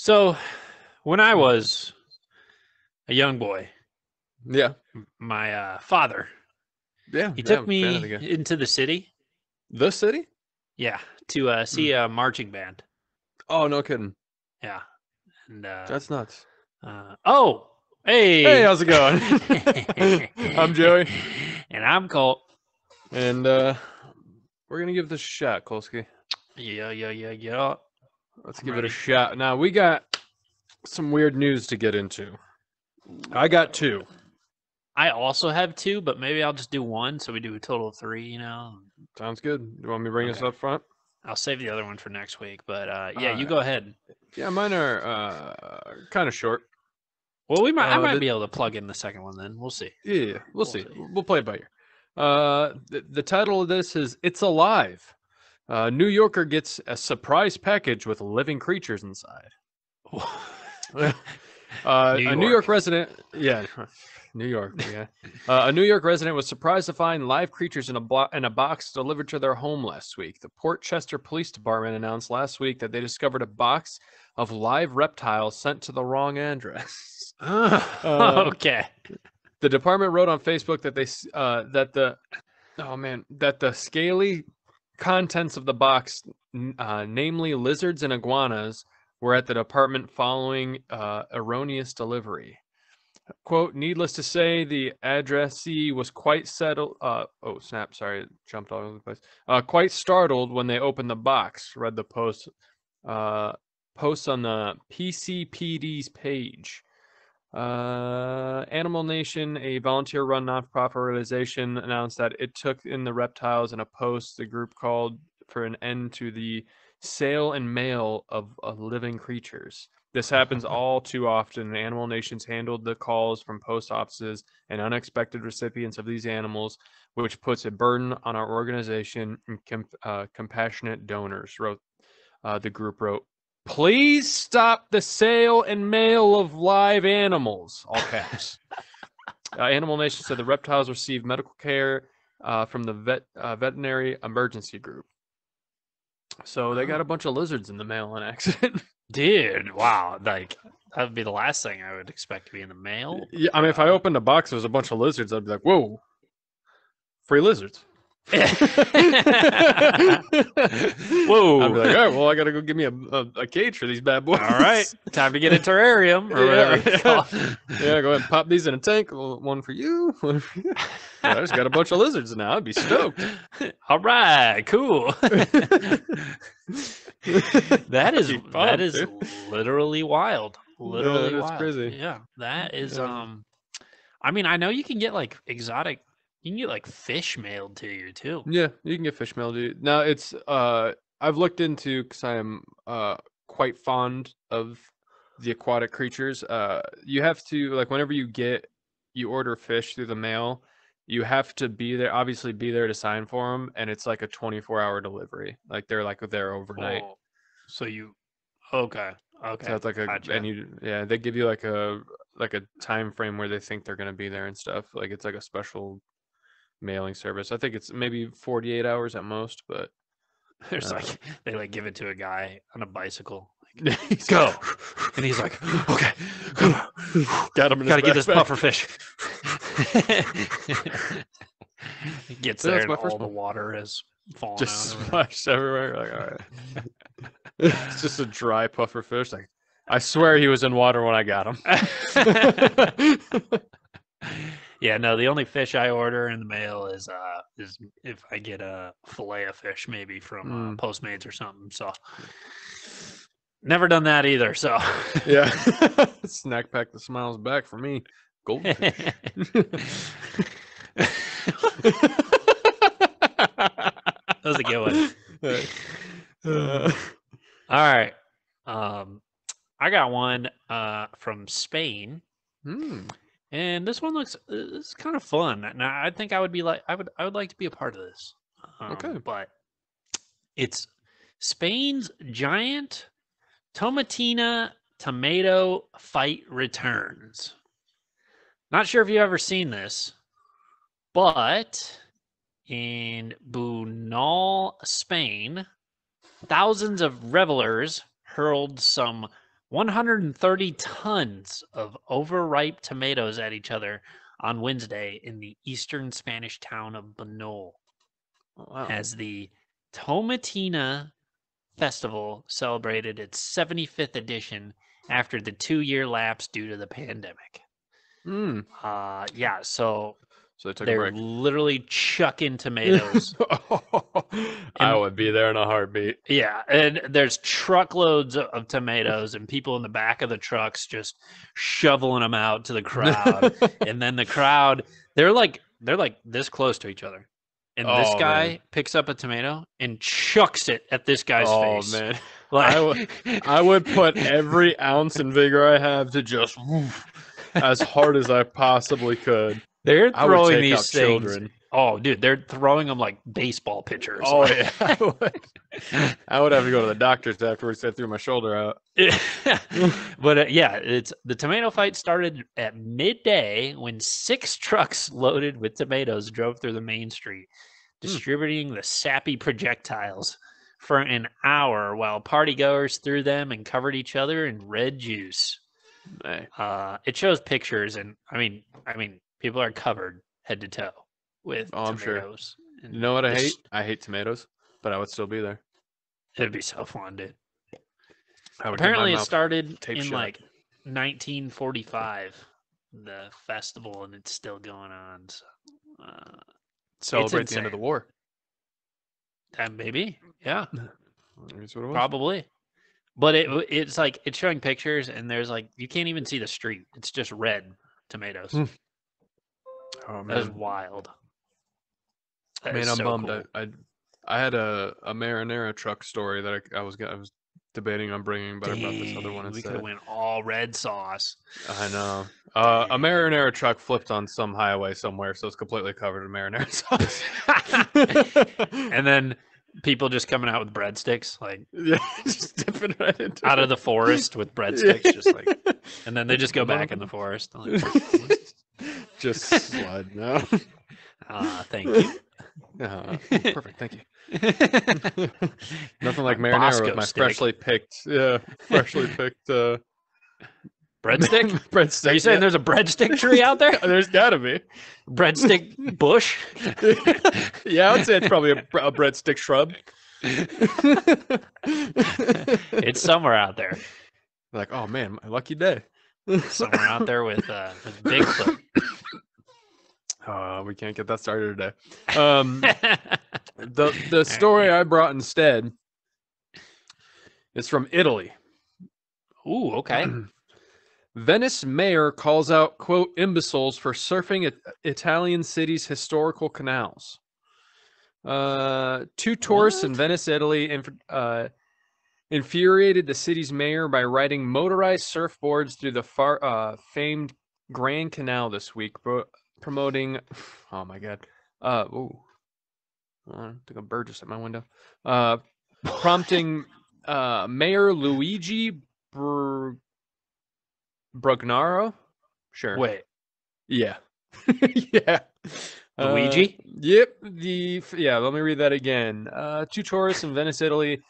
So, when I was a young boy, Yeah. my father, Yeah. he Yeah. took I'm a fan of the me game. into the city, The city? yeah, to Mm. see a marching band. Oh, no kidding. Yeah. And That's nuts. oh, Hey, hey. how's it going? I'm Joey, And I'm Colt. and we're gonna give this a shot, Kolsky. Yeah, yeah, yeah, yeah. Let's I'm give it a ready. shot. Now we got some weird news to get into. I got two. I also have two, but maybe I'll just do one so we do a total of three. Sounds good. You want me to bring this Okay. up front? I'll save the other one for next week, but yeah, All you right. go ahead. Yeah, mine are kind of short. Well, I might The be able to plug in the second one then. We'll see. Yeah, we'll We'll see. see. We'll play it by ear. The title of this is "It's Alive." New Yorker gets a surprise package with living creatures inside. New A New York York. resident, yeah, New York, yeah. A New York resident was surprised to find live creatures in a box delivered to their home last week. The Port Chester Police Department announced last week that they discovered a box of live reptiles sent to the wrong address. Okay. The department wrote on Facebook that that the scaly contents of the box, namely lizards and iguanas, were at the department following erroneous delivery. Quote, needless to say, the addressee was quite settled. Oh, snap. Sorry, it jumped all over the place. Quite startled when they opened the box, read the post on the PCPD's page. Animal Nation, a volunteer-run nonprofit organization, announced that it took in the reptiles in a post. The group called for an end to the sale and mail of living creatures. This happens all too often. Animal Nations handled the calls from post offices and unexpected recipients of these animals, which puts a burden on our organization and compassionate donors. The group wrote. Please stop the sale and mail of live animals, all caps. Animal Nation said the reptiles received medical care from the veterinary emergency group. So they got a bunch of lizards in the mail on accident. Dude, wow. Like, that would be the last thing I would expect to be in the mail. Yeah, I mean, if I opened a box, there's a bunch of lizards, I'd be like, whoa, free lizards. Whoa. I'd be like, all right, well, I gotta go give me a cage for these bad boys. All right. Time to get a terrarium or whatever you call it. Yeah, go ahead and pop these in a tank. One for you, one for you. Yeah, I just got a bunch of lizards now. I'd be stoked. All right, cool. That is literally wild. Literally That's wild. crazy. Yeah, that is Yeah. I mean, I know you can get like exotic you can get like fish mailed to you too. Yeah, you can get fish mail, dude. Now it's I've looked into because I am quite fond of the aquatic creatures. You have to like whenever you order fish through the mail, you have to be there, obviously be there to sign for them, and it's like a 24-hour delivery. Like they're like there overnight. Oh. So you okay. So Okay. it's like Gotcha. yeah, they give you like a time frame where they think they're gonna be there and stuff. Like it's like a special mailing service. I think it's maybe 48 hours at most, but There's like they like give it to a guy on a bicycle. he's Go. And he's like, okay, come on. got him in his Gotta get this backpack. puffer fish. He gets So there that's and my all first the one. water is falling Just out. splashed everywhere. Like, all right. It's just a dry puffer fish. Like, I swear he was in water when I got him. Yeah, no, the only fish I order in the mail is if I get a fillet of fish maybe from Postmates or something. So never done that either. So yeah. Snack pack the smiles back for me. Goldfish. That was a good one. All right. I got one from Spain. And this one looks it's kind of fun. Now I think I would like to be a part of this. Okay. But it's Spain's giant tomatina tomato fight returns. Not sure if you've ever seen this, but in Bunal, Spain, thousands of revelers hurled some 130 tons of overripe tomatoes at each other on Wednesday in the eastern Spanish town of Banol, Wow. as the Tomatina Festival celebrated its 75th edition after the 2-year lapse due to the pandemic. Yeah, so they took a they're break. literally chucking tomatoes. I would be there in a heartbeat. Yeah, and there's truckloads of tomatoes and people in the back of the trucks just shoveling them out to the crowd. And then the crowd, they're like this close to each other. And this guy picks up a tomato and chucks it at this guy's face. Oh man. Like I would put every ounce and vigor I have to just as hard as I possibly could. They're I would throwing take these out things. children. Oh, dude, they're throwing them like baseball pitchers. Oh yeah, I would have to go to the doctors afterwards. I threw my shoulder out. But yeah, it's the tomato fight started at midday when 6 trucks loaded with tomatoes drove through the main street, distributing the sappy projectiles for an hour while partygoers threw them and covered each other in red juice. Hey. It shows pictures, and I mean, people are covered head to toe with I'm tomatoes. Sure. You know what I hate? I hate tomatoes, but I would still be there. It'd be so fun, dude. Apparently, it started in like 1945, the festival, and it's still going on. So, celebrate the end of the war. That maybe, yeah, that's what it was. Probably. But it's like it's showing pictures, and there's like you can't even see the street. It's just red tomatoes. Oh man, that is wild. That man, is I'm so bummed. Cool. I had a marinara truck story that I was debating on bringing, but I brought this other one instead. We could have went all red sauce. I know. A marinara truck flipped on some highway somewhere, so it's completely covered in marinara sauce. And then people just coming out with breadsticks, like just dipping right into out of the forest with breadsticks, just like, and then they just go back in the forest. Like, just sliding out. Thank you. Perfect, thank you. Nothing like marinara Bosco with my stick. freshly picked breadstick. Breadstick. Are you saying there's a breadstick tree out there? There's got to be breadstick bush. Yeah, I would say it's probably a breadstick shrub. It's somewhere out there. Like, oh man, my lucky day. Somewhere out there with Bigfoot. We can't get that started today. The story I brought instead is from Italy. Ooh, okay. Venice mayor calls out, quote, imbeciles for surfing at Italian city's historical canals. 2 tourists in Venice, Italy, infuriated the city's mayor by riding motorized surfboards through the famed Grand Canal this week, promoting, oh my god, I think a bird just at my window, prompting Mayor Luigi Brugnaro. Sure. Wait. Yeah. Yeah. Luigi? Yep. Let me read that again. 2 tourists in Venice, Italy,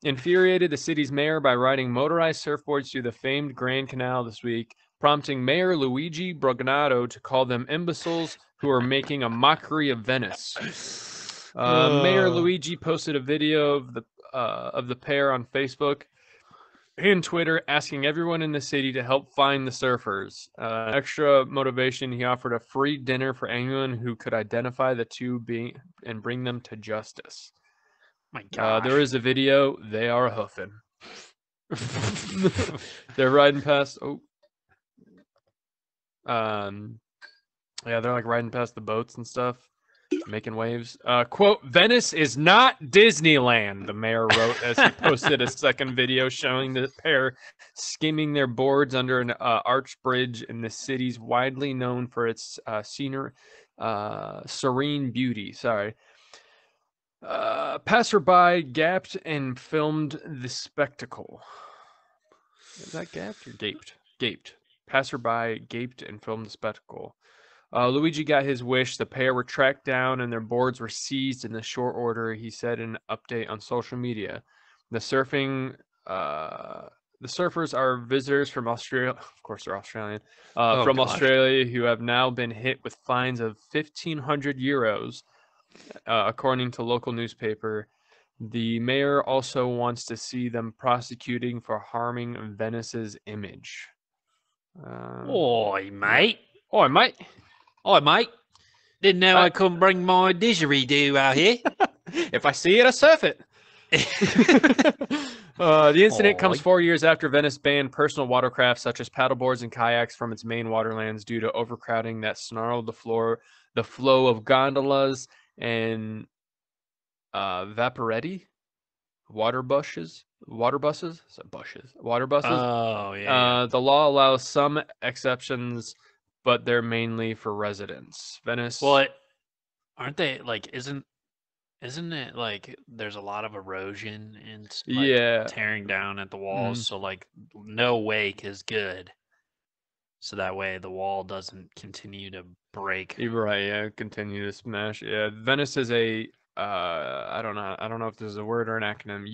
infuriated the city's mayor by riding motorized surfboards through the famed Grand Canal this week, prompting Mayor Luigi Brugnaro to call them imbeciles who are making a mockery of Venice. Mayor Luigi posted a video of the pair on Facebook and Twitter, asking everyone in the city to help find the surfers. Extra motivation, he offered a free dinner for anyone who could identify the two and bring them to justice. My God, there is a video. They are hoofing. They're riding past. Yeah, they're like riding past the boats and stuff, making waves. Quote, Venice is not Disneyland, the mayor wrote as he posted a second video showing the pair skimming their boards under an arch bridge in the city's widely known for its serene beauty. Passerby gaped and filmed the spectacle. Is that gapped or gaped? Gaped. Passerby gaped and filmed the spectacle. Luigi got his wish. The pair were tracked down and their boards were seized in the short order, he said in an update on social media. The surfing The surfers are visitors from Australia. Of course, they're Australian. Oh From gosh. Australia, who have now been hit with fines of 1,500 euros, according to local newspaper. The mayor also wants to see them prosecuting for harming Venice's image. Oi, mate. Oh, mate. Oi, mate. Didn't know I couldn't bring my didgeridoo out here. If I see it, I surf it. The incident comes 4 years after Venice banned personal watercraft such as paddleboards and kayaks from its main waterlands due to overcrowding that snarled the flow of gondolas and vaporetti, water buses. Oh, yeah. The law allows some exceptions, but they're mainly for residents. Venice. Well, aren't they like? Isn't it like there's a lot of erosion and like tearing down at the walls? So like no wake is good. So that way the wall doesn't continue to break. You're right. Yeah, continue to smash. Yeah, Venice is a I don't know if there's a word or an acronym.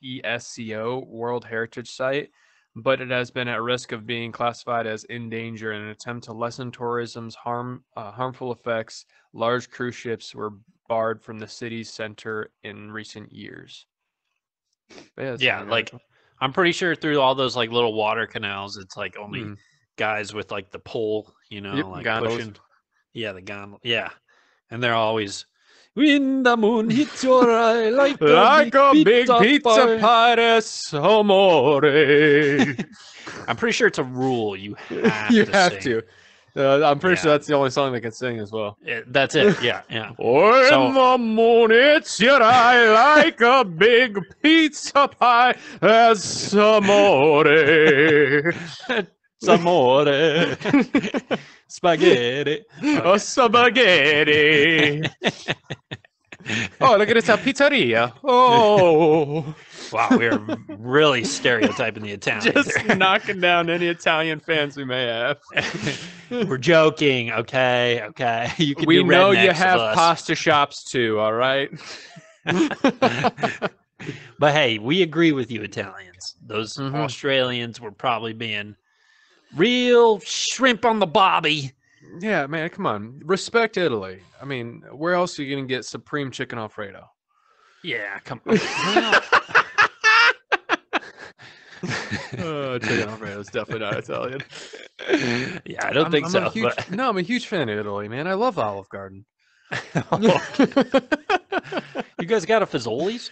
UNESCO World Heritage Site, but it has been at risk of being classified as in danger in an attempt to lessen tourism's harmful effects. Large cruise ships were barred from the city's center in recent years. Yeah, like I'm pretty sure through all those like little water canals, it's like only guys with like the pole, like gondolas. pushing. Yeah, the gondola. Yeah, and they're always. When the moon hits your eye like a big pizza pie, amore. I'm pretty sure it's a rule. You have to. I'm pretty sure that's the only song they can sing as well. That's it. Yeah. When the moon hits your eye like a big pizza pie, as amore. Amore. Spaghetti. Spaghetti. Oh, look at this pizzeria. Oh. Wow, we're really stereotyping the Italians. Just knocking down any Italian fans we may have. We're joking, okay. We know you have pasta shops too, all right? But hey, we agree with you, Italians. Those Australians were probably being real shrimp on the bobby. Yeah, man, come on. Respect Italy. I mean, where else are you going to get supreme chicken Alfredo? Yeah, come on. Chicken Alfredo is definitely not Italian. Yeah, I don't think so. No, I'm a huge fan of Italy, man. I love Olive Garden. You guys got a Fazoli's?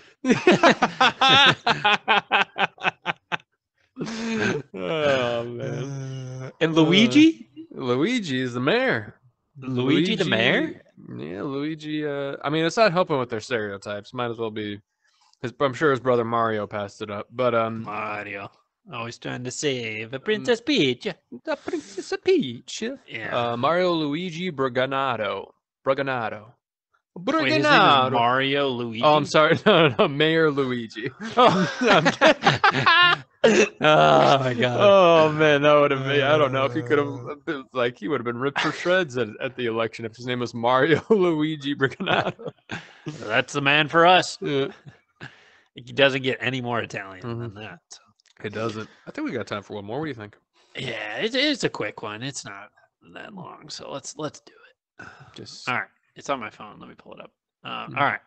Oh, man. And Luigi? Luigi is the mayor. Luigi the mayor? Yeah, Luigi. I mean, it's not helping with their stereotypes. Might as well be. I'm sure his brother Mario passed it up. But Mario, always trying to save a Princess Peach. The Princess Peach. Yeah. Mario Luigi Braganato. Wait, his name is Mario Luigi? Oh, I'm sorry. No, Mayor Luigi. Oh my god. Oh man, that would have been. I don't know if he could have been like he would have been ripped for shreds at the election if his name was Mario Luigi Braganato. That's the man for us. Yeah. He doesn't get any more Italian than that. So. It doesn't. I think we got time for one more. What do you think? Yeah, it's a quick one. It's not that long, so let's do it. All right. It's on my phone. Let me pull it up. All right.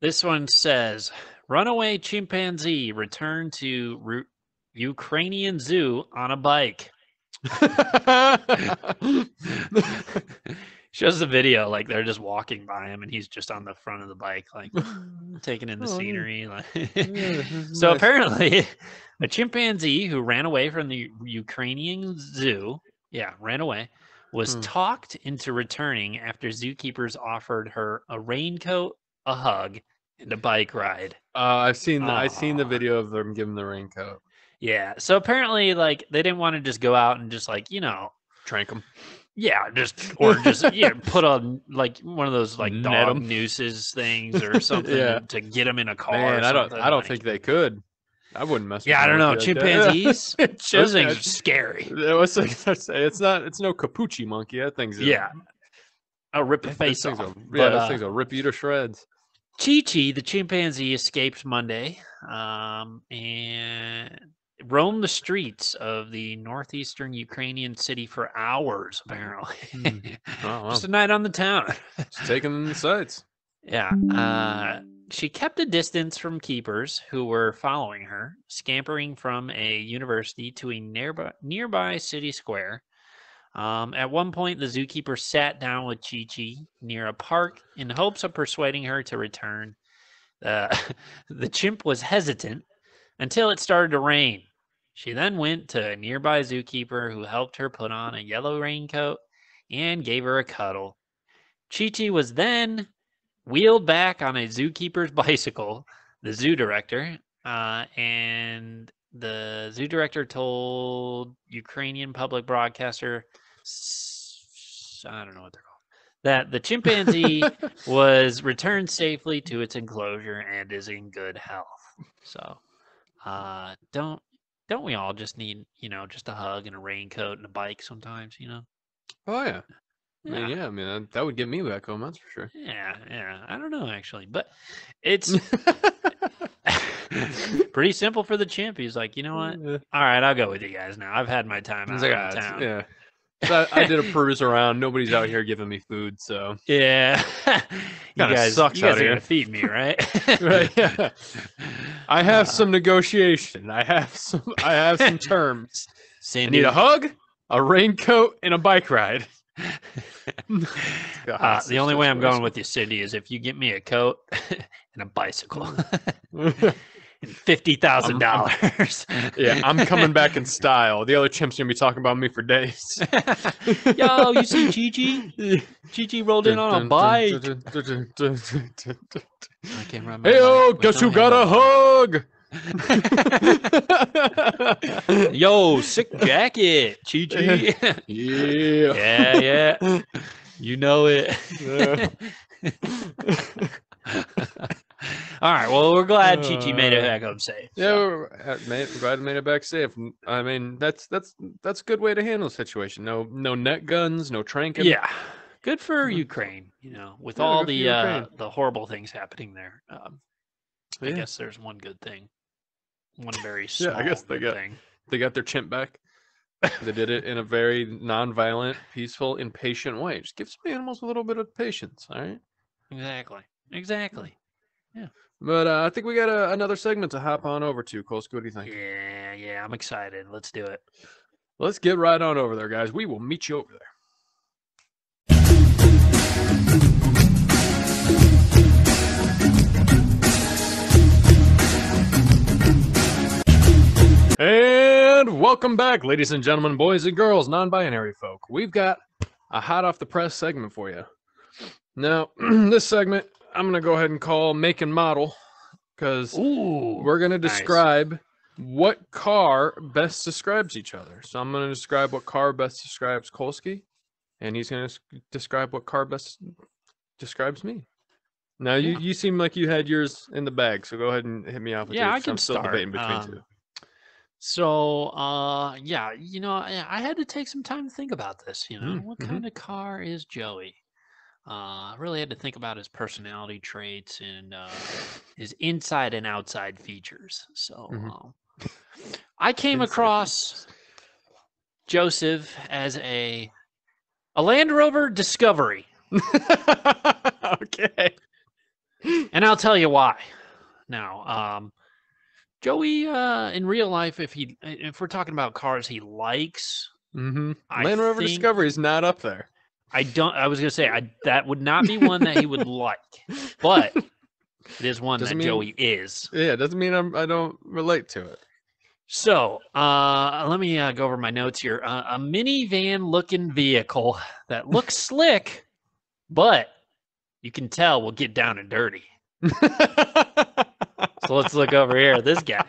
This one says, runaway chimpanzee returned to Ukrainian zoo on a bike. Shows the video, like they're just walking by him and he's just on the front of the bike, like taking in the scenery. Like. So apparently a chimpanzee who ran away from the Ukrainian zoo, ran away, was talked into returning after zookeepers offered her a raincoat, a hug, and a bike ride. I've seen the video of them giving the raincoat. Yeah. So apparently, like, they didn't want to just go out and just trank them. Yeah, put on like one of those like dog nooses things or something to get them in a car. Man, I don't think they could. I wouldn't mess with I don't know. Chimpanzees? Those things are scary. It's no capuchin monkey. That thing's I'll rip your face off. Those things will rip you to shreds. Chi-Chi, the chimpanzee, escaped Monday and roamed the streets of the northeastern Ukrainian city for hours, apparently. Oh, Just wow. a night on the town. Just taking in the sights. Yeah. She kept a distance from keepers who were following her, scampering from a university to a nearby city square. At one point, the zookeeper sat down with Chi-Chi near a park in hopes of persuading her to return. The chimp was hesitant until it started to rain. She then went to a nearby zookeeper who helped her put on a yellow raincoat and gave her a cuddle. Chi-Chi was then wheeled back on a zookeeper's bicycle, the zoo director, and the zoo director told Ukrainian public broadcaster, I don't know what they're called, that the chimpanzee was returned safely to its enclosure and is in good health. So, don't we all just need, just a hug and a raincoat and a bike sometimes, Oh, yeah. Yeah. I mean, that would get me back home, that's for sure. Yeah. I don't know actually, but it's pretty simple for the chimp. He's like, you know what? All right, I'll go with you guys now. I've had my time out of town. Yeah. So I did a peruse around. Nobody's out here giving me food, so Yeah. you guys sucks out are here. gonna feed me, right? Right. Yeah. I have some negotiation. I have some terms. Cindy, I need a hug, a raincoat, and a bike ride. the only way I'm going with you, Cindy, is if you get me a coat and a bicycle and $50,000. Yeah, I'm coming back in style. The other chimp's gonna be talking about me for days. Yo, you see Chi-Chi? Chi-Chi rolled in on a bike. I can't remember. Hey, guess who got a hug? Yo, sick jacket, Chi-Chi. Yeah. Yeah. You know it. All right. Well, we're glad Chi-Chi made it back home safe. Yeah, we're glad we made it back safe. I mean, that's a good way to handle the situation. No net guns, no tranking. Yeah. Good for Ukraine, with all the horrible things happening there. I guess there's one good thing. One very small I guess they got their chimp back. They did it in a very non-violent, peaceful, impatient way. Just give some animals a little bit of patience, all right? Exactly. Yeah. But I think we got another segment to hop on over to. Kolsky, what do you think? Yeah, I'm excited. Let's do it. Let's get right on over there, guys. We will meet you over there. And welcome back, ladies and gentlemen, boys and girls, non-binary folk. We've got a hot off the press segment for you. Now, this segment, I'm going to go ahead and call Make and Model, because we're going to describe what car best describes each other. So I'm going to describe what car best describes Kolsky, and he's going to describe what car best describes me. Now, you seem like you had yours in the bag, so go ahead and hit me off with yours. I can I'm still start. debating between two. So, I had to take some time to think about this. What kind of car is Joey? I really had to think about his personality traits and his inside and outside features. So, I came across Joseph as a Land Rover Discovery. Okay. And I'll tell you why. Now, Joey, in real life, if we're talking about cars he likes, Land Rover Discovery is not up there. I was gonna say that would not be one that he would like, but it is one that Joey is. Yeah, doesn't mean I don't relate to it. So, let me go over my notes here. A minivan-looking vehicle that looks slick, but you can tell will get down and dirty. So let's look over here at this guy.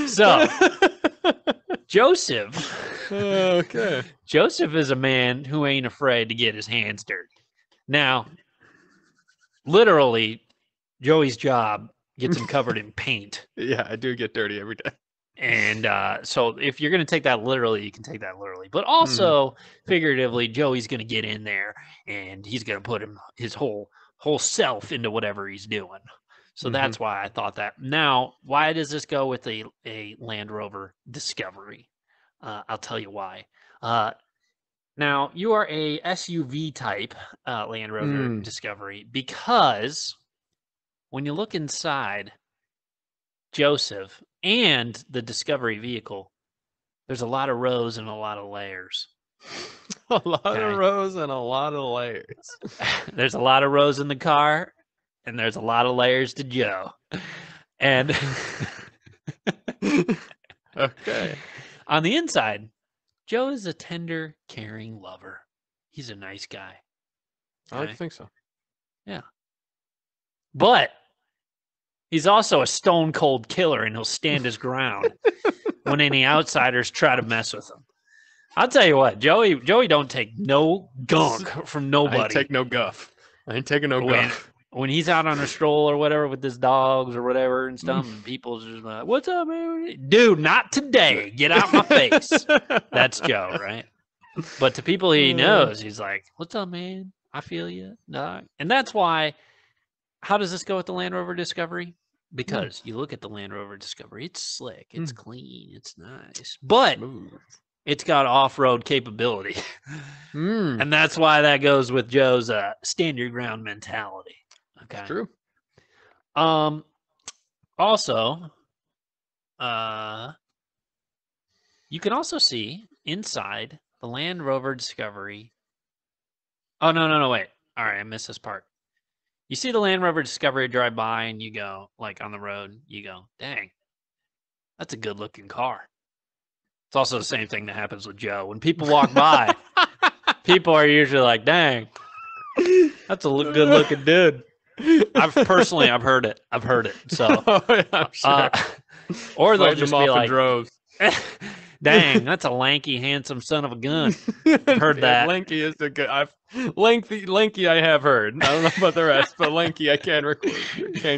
So, Joseph. Okay. Joseph is a man who ain't afraid to get his hands dirty. Now, literally, Joey's job gets him covered in paint. Yeah, I do get dirty every day. And so if you're going to take that literally, you can take that literally. But also, figuratively, Joey's going to get in there and he's going to put his whole whole self into whatever he's doing. So that's why I thought that. Now, why does this go with a Land Rover Discovery? I'll tell you why. Now, you are a SUV type Land Rover Discovery because when you look inside Joseph and the Discovery vehicle, there's a lot of rows and a lot of layers. A lot of rows and a lot of layers. There's a lot of rows in the car, and there's a lot of layers to Joe. And okay. On the inside, Joe is a tender, caring lover. He's a nice guy. I like to think so. Yeah. But he's also a stone cold killer, and he'll stand his ground when any outsiders try to mess with him. I'll tell you what, Joey don't take no gunk from nobody. I ain't take no guff. I ain't taking no guff. When he's out on a stroll or whatever with his dogs or whatever and stuff, and people's just like, "What's up, man? Dude, not today. Get out my face." That's Joe, right? But to people he knows, he's like, "What's up, man? I feel you." And that's why, how does this go with the Land Rover Discovery? Because you look at the Land Rover Discovery, it's slick, it's clean, it's nice. But it's got off-road capability. And that's why that goes with Joe's stand your ground mentality. Okay. That's true. Also, you can also see inside the Land Rover Discovery. Oh, no, wait. All right, I missed this part. You see the Land Rover Discovery drive by and you go, like on the road, you go, dang, that's a good-looking car. It's also the same thing that happens with Joe. When people walk by, people are usually like, dang, that's a good-looking dude. I've heard it. So, I'm sure. Or they'll just be like, droves. dang, that's a lanky, handsome son of a gun. I've heard that. Lanky is a good. Lanky. I have heard. I don't know about the rest, but lanky I can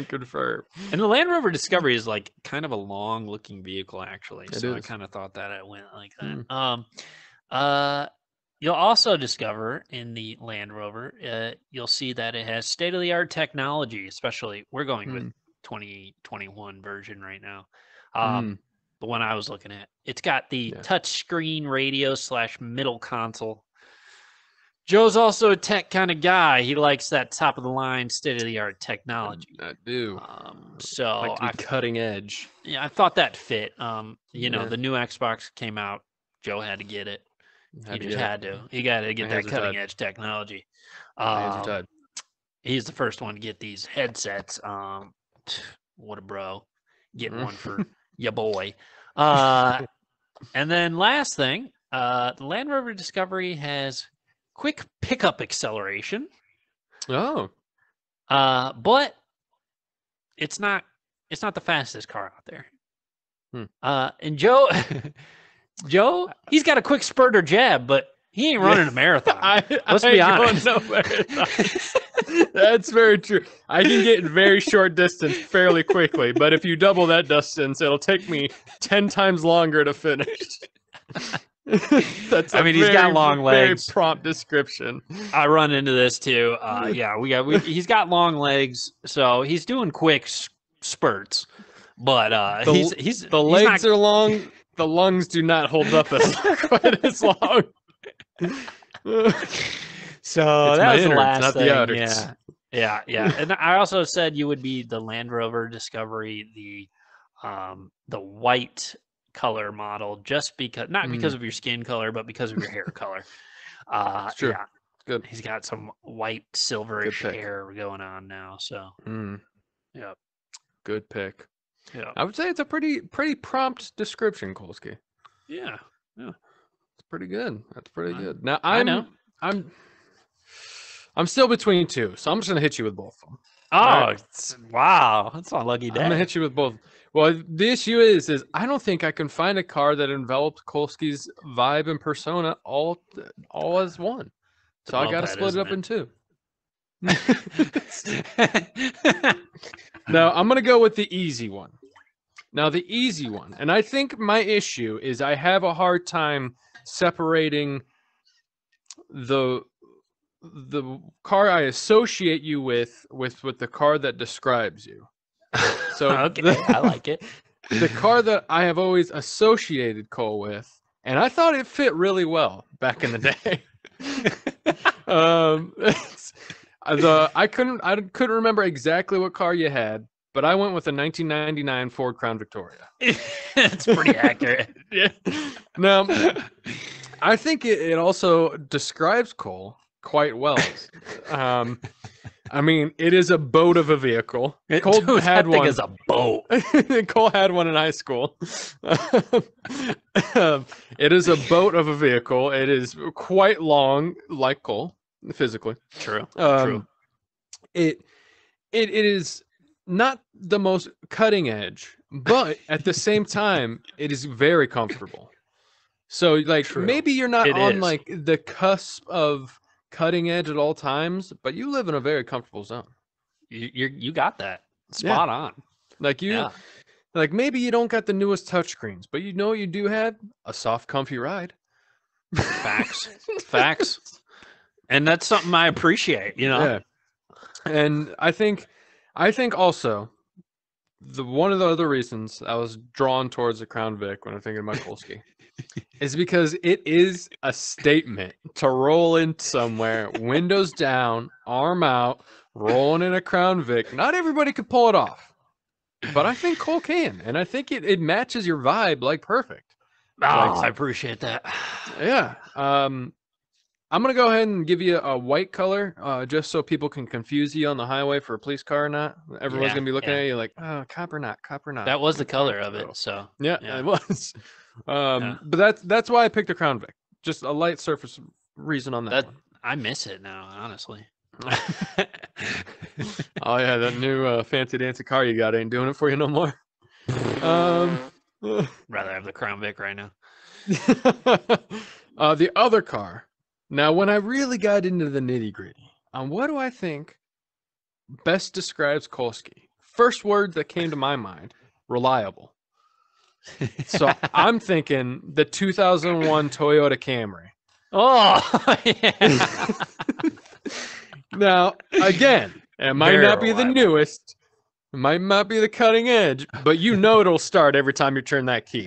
confirm. And the Land Rover Discovery is like kind of a long-looking vehicle, actually. So I kind of thought that it went like that. You'll also discover in the Land Rover, you'll see that it has state-of-the-art technology, especially we're going with 2021 version right now. The one I was looking at. It's got the touchscreen radio / middle console. Joe's also a tech kind of guy. He likes that top-of-the-line, state-of-the-art technology. I do. So I like to be cutting edge. Yeah, I thought that fit. The new Xbox came out. Joe had to get it. He just had to. He got to get that cutting edge technology. He's the first one to get these headsets. What a bro. Get one for your boy. And then last thing, the Land Rover Discovery has quick pickup acceleration. Oh. But it's not the fastest car out there. And Joe he's got a quick spurt or jab, but he ain't running a marathon. Let's be honest. No marathon. That's very true. I can get very short distance fairly quickly, but if you double that distance, it'll take me 10 times longer to finish. That's he's got long legs. Very prompt description. I run into this too. He's got long legs, so he's doing quick spurts. But the legs are long. The lungs do not hold up quite as long. So that was the last thing. The yeah. And I also said you would be the Land Rover Discovery, the white color model, just because because of your skin color, but because of your hair color. It's true. Yeah, good. He's got some white silverish hair going on now. So, yeah, good pick. Yeah, I would say it's a pretty prompt description, Kolsky. Yeah, it's pretty good. That's pretty good. Now I'm still between two, so I'm just gonna hit you with both of them. Oh, wow, that's a lucky day. I'm gonna hit you with both. Well, the issue is I don't think I can find a car that envelops Kolsky's vibe and persona all as one. So I gotta split it up in two. Now I'm gonna go with the easy one. Now the easy one, and I think my issue is I have a hard time separating the the car I associate you with the car that describes you. So Okay, I like it. The car that I have always associated Cole with, and I thought it fit really well back in the day. I couldn't remember exactly what car you had, but I went with a 1999 Ford Crown Victoria. That's pretty accurate. Yeah. Now, I think it also describes Cole quite well. I mean, it is a boat of a vehicle. Cole Dude, had that thing one. is a boat. Cole had one in high school. It is a boat of a vehicle. It is quite long, like Cole, physically. True. It is not the most cutting edge, but at the same time, it is very comfortable. So, like, True. maybe you're not It on is. like the cusp of cutting edge at all times, but you live in a very comfortable zone. You got that spot on. Like like maybe you don't got the newest touchscreens, but you know what you do have? A soft, comfy ride. Facts. And that's something I appreciate, you know? Yeah. And I think also one of the other reasons I was drawn towards the Crown Vic when I'm thinking about Kolsky is because it is a statement to roll in somewhere, windows down, arm out, rolling in a Crown Vic. Not everybody could pull it off, but I think Cole can, and I think it matches your vibe like perfect. Oh, I appreciate that. Yeah. I'm gonna go ahead and give you a white color, just so people can confuse you on the highway for a police car or not. Everyone's gonna be looking at you like, oh, copper not. That was the color of it, so yeah. It was. But that's why I picked a Crown Vic. Just a light surface reason on that one. I miss it now, honestly. Oh yeah, that new fancy dancy car you got ain't doing it for you no more. Rather have the Crown Vic right now. The other car. Now, when I really got into the nitty gritty on what do I think best describes Kolsky, first word that came to my mind: reliable. So I'm thinking the 2001 Toyota Camry. Oh, yeah. Now, again, it might not be the newest, it might not be the cutting edge, but you know it'll start every time you turn that key.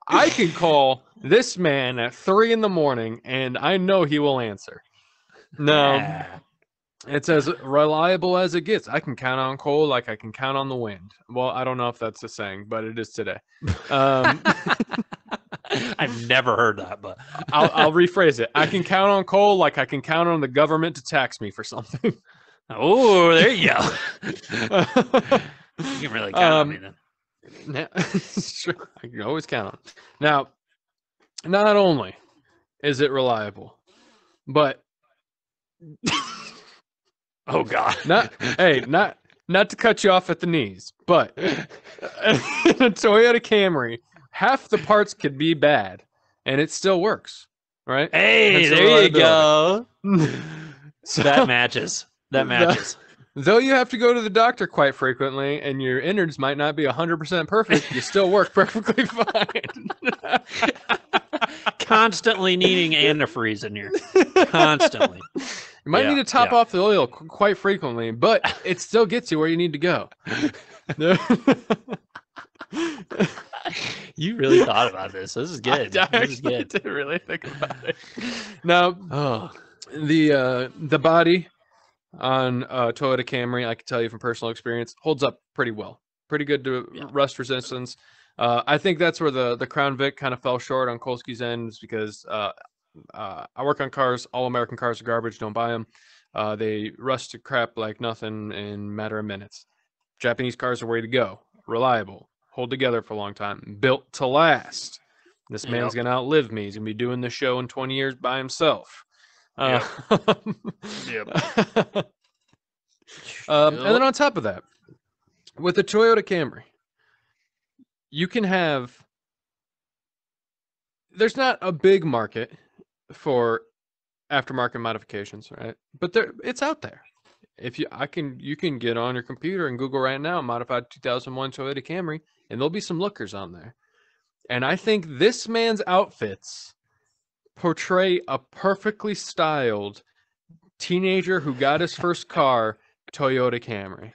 I can call this man at 3 a.m, and I know he will answer. No, it's as reliable as it gets. I can count on Cole like I can count on the wind. Well, I don't know if that's a saying, but it is today. I've never heard that, but I'll rephrase it. I can count on Cole like I can count on the government to tax me for something. Oh, there you go. You can really count on me then. Yeah, sure. I can always count on. Now, not only is it reliable, but oh god, not to cut you off at the knees, but in a Toyota Camry, half the parts could be bad, and it still works, right? Hey, there you go. So, that matches. Though you have to go to the doctor quite frequently, and your innards might not be 100% perfect, you still work perfectly fine. Constantly needing antifreeze in here. Constantly. You might need to top off the oil quite frequently, but it still gets you where you need to go. You really thought about this. This is good. This is good. I did really think about it. Now, the body on Toyota Camry, I can tell you from personal experience, holds up pretty well. Pretty good to rust resistance. I think that's where the Crown Vic kind of fell short on Kolsky's end, because I work on cars. All American cars are garbage. Don't buy them. They rust to crap like nothing in a matter of minutes. Japanese cars are way to go. Reliable. Hold together for a long time. Built to last. This man's going to outlive me. He's going to be doing this show in 20 years by himself. And then on top of that, with the Toyota Camry, you can have, there's not a big market for aftermarket modifications, right? But it's out there. If you can get on your computer and Google right now modified 2001 Toyota Camry, and there'll be some lookers on there. And I think this man's outfits portray a perfectly styled teenager who got his first car, Toyota Camry.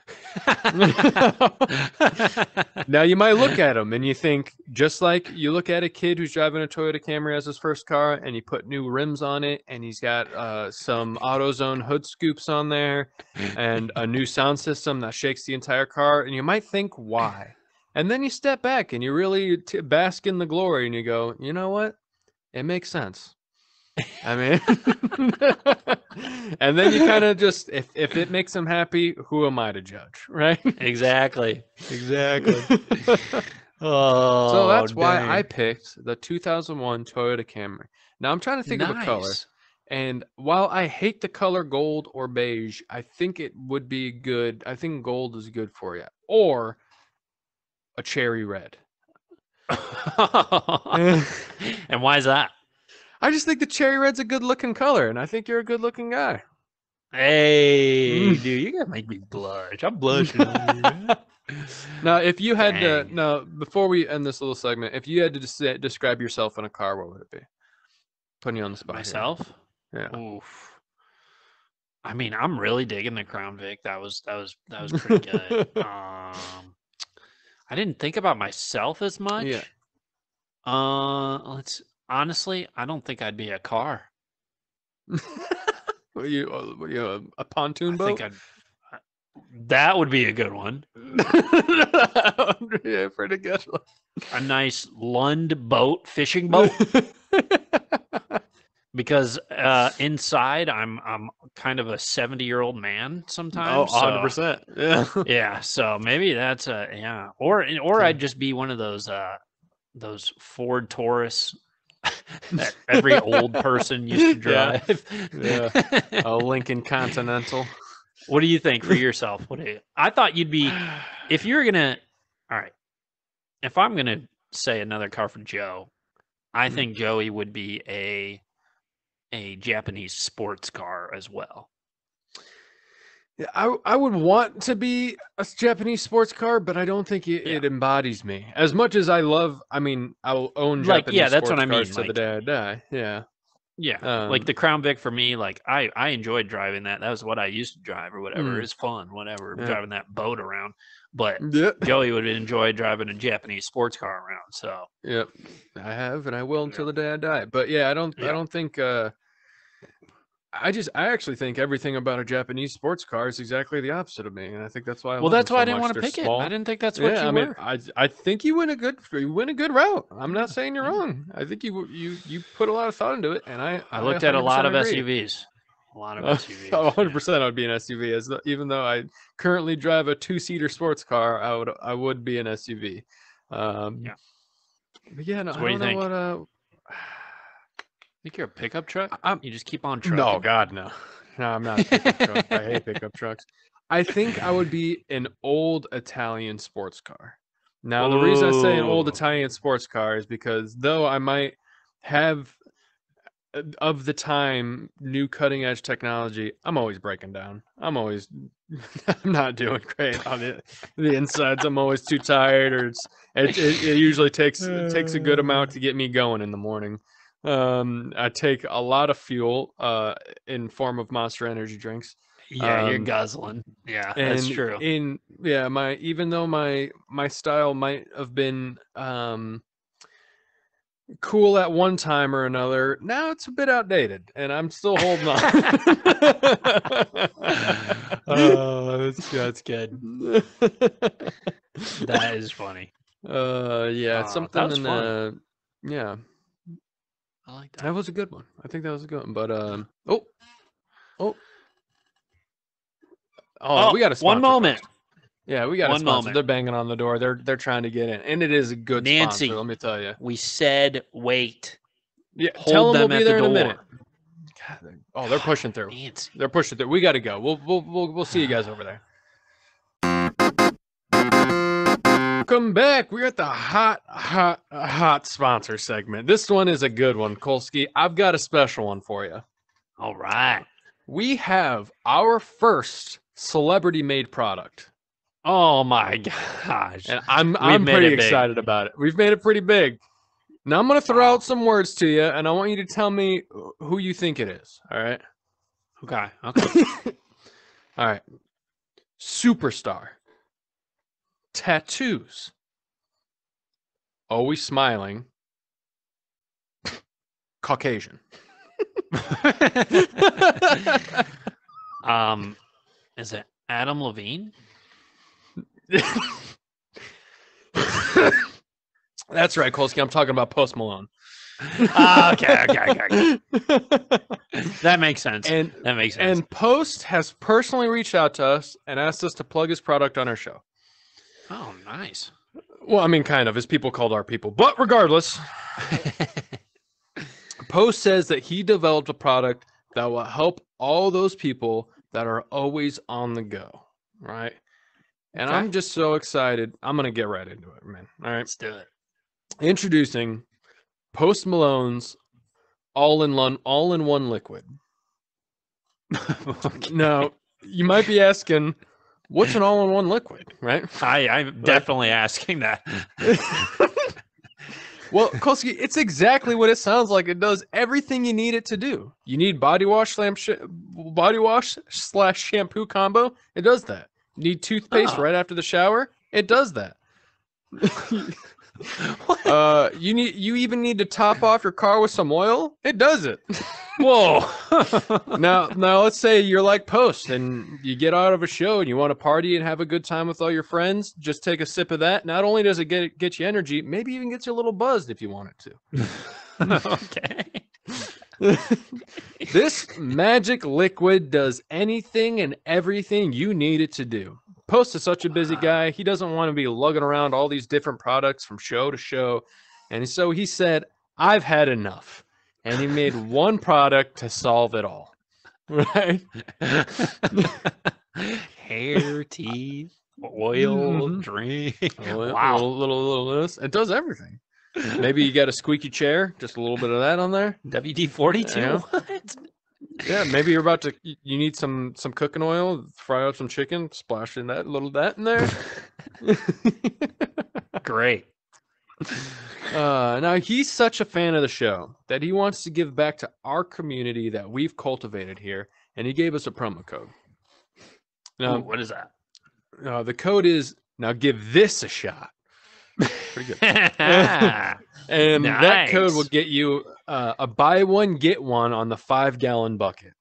Now you might look at him and you think, just like you look at a kid who's driving a Toyota Camry as his first car, and you put new rims on it, and he's got some AutoZone hood scoops on there, and a new sound system that shakes the entire car, and you might think, why? And then you step back and you really bask in the glory, and you go, you know what? It makes sense. I mean, and then you kind of just, if it makes him happy, who am I to judge, right? Exactly. So that's why dang. I picked the 2001 Toyota Camry. Now I'm trying to think of a color, Nice. and while I hate the color gold or beige, I think it would be good. I think gold is good for you, or a cherry red. And why is that? I just think the cherry red's a good looking color, and I think you're a good looking guy. Hey, dude, you gotta make me blush. I'm blushing over here. Now, if you had to, Dang. now before we end this little segment, if you had to describe yourself in a car, what would it be? Putting you on the spot Myself? here. Yeah. Oof. I mean, I'm really digging the Crown Vic. That was pretty good. I didn't think about myself as much. Yeah. Honestly, I don't think I'd be a car. Were you a pontoon I boat? think that would be a good one. Yeah, pretty good. A nice Lund boat, fishing boat. Because inside I'm kind of a 70-year-old man sometimes. 100%. Yeah. Yeah, so maybe that's yeah. Or I'd just be one of those Ford Taurus that every old person used to drive. Yeah. A Lincoln Continental. What do you think for yourself? I thought you'd be, if you're gonna, all right, if I'm gonna say another car for Joe, I think Joey would be a Japanese sports car as well. Yeah, I would want to be a Japanese sports car, but I don't think it embodies me as much as I love. I mean, I'll own Japanese that's sports what I mean. cars to the day I die. Yeah. Yeah, like the Crown Vic for me, like I enjoyed driving that. That was what I used to drive or whatever. It's fun, whatever, driving that boat around. But Joey would enjoy driving a Japanese sports car around. So yep, I have and I will until the day I die. But yeah, I don't think. I actually think everything about a Japanese sports car is exactly the opposite of me, and I think that's why I love that's them why so I didn't much. want to They're pick small. it. I didn't think that's what you I were. mean, I think you win a good route. I'm not saying you're wrong. I think you put a lot of thought into it, and I looked at a lot of agree. SUVs. A lot of SUVs. 100% I would be an SUV. Even though I currently drive a 2-seater sports car, I would be an SUV. Yeah. But yeah, no, So I what do you don't think? know what. Think you're a pickup truck? You just keep on trucking? No, God, no. No, I'm not a pickup truck. I hate pickup trucks. I think I would be an old Italian sports car. Now, the reason I say an old Italian sports car is because though I might have of the time new cutting edge technology, I'm always breaking down. I'm not doing great on it. The insides, I'm always too tired, or it usually takes a good amount to get me going in the morning. I take a lot of fuel in form of Monster energy drinks. Yeah, you're guzzling. Yeah, that's true. Even though my style might have been cool at one time or another, now it's a bit outdated, and I'm still holding on. Oh, that's good. That is funny. Something that was in fun. yeah. I like that. That was a good one. I think that was a good one. But we got a sponsor. One moment. First. Yeah, we got a one sponsor. Moment. They're banging on the door. They're trying to get in, and it is a good Nancy, sponsor. Let me tell you. We said wait. Yeah, Hold tell them them we'll at be there the in a door. minute. God, they're pushing through. Nancy. They're pushing through. We got to go. We'll see you guys over there. Welcome back. We're at the hot sponsor segment. This one is a good one, Kolsky. I've got a special one for you. All right. We have our first celebrity-made product. Oh my gosh! And I'm pretty excited about it. We've made it pretty big. Now I'm going to throw out some words to you, and I want you to tell me who you think it is. All right? Okay. All right. Superstar. Tattoos. Always smiling. Caucasian. Is it Adam Levine? That's right, Kolsky. I'm talking about Post Malone. Okay. That makes sense. That makes sense. And Post has personally reached out to us and asked us to plug his product on our show. Oh, nice. Well, I mean, kind of. His people called our people. But regardless, Post says that he developed a product that will help all those people that are always on the go, right? And Okay. I'm just so excited. I'm going to get right into it, man. All right. Let's do it. Introducing Post Malone's all-in-one liquid. Okay. Now, you might be asking, what's an all-in-one liquid, right? I'm definitely asking that. Well, Kolsky, it's exactly what it sounds like. It does everything you need it to do. You need body wash slash shampoo combo. It does that. You need toothpaste right after the shower. It does that. You even need to top off your car with some oil. It does it. Whoa. Now let's say you're like Post and you get out of a show and you want to party and have a good time with all your friends. Just take a sip of that. Not only does it get you energy, maybe even gets you a little buzzed if you want it to. Okay. This magic liquid does anything and everything you need it to do. Post is such a busy guy. He doesn't want to be lugging around all these different products from show to show. And so he said, I've had enough. And he made one product to solve it all. Right? Hair, teeth, oil, drink. Wow. Little this. It does everything. Maybe you got a squeaky chair, just a little bit of that on there. WD-42? Yeah. What? Yeah, maybe you're about to, you need some cooking oil, fry up some chicken, splash in that, little that in there. Great. Now, he's such a fan of the show that he wants to give back to our community that we've cultivated here, and he gave us a promo code. Now, what is that? The code is, now give this a shot. Pretty good. And nice. That code will get you a buy one, get one on the 5-gallon bucket.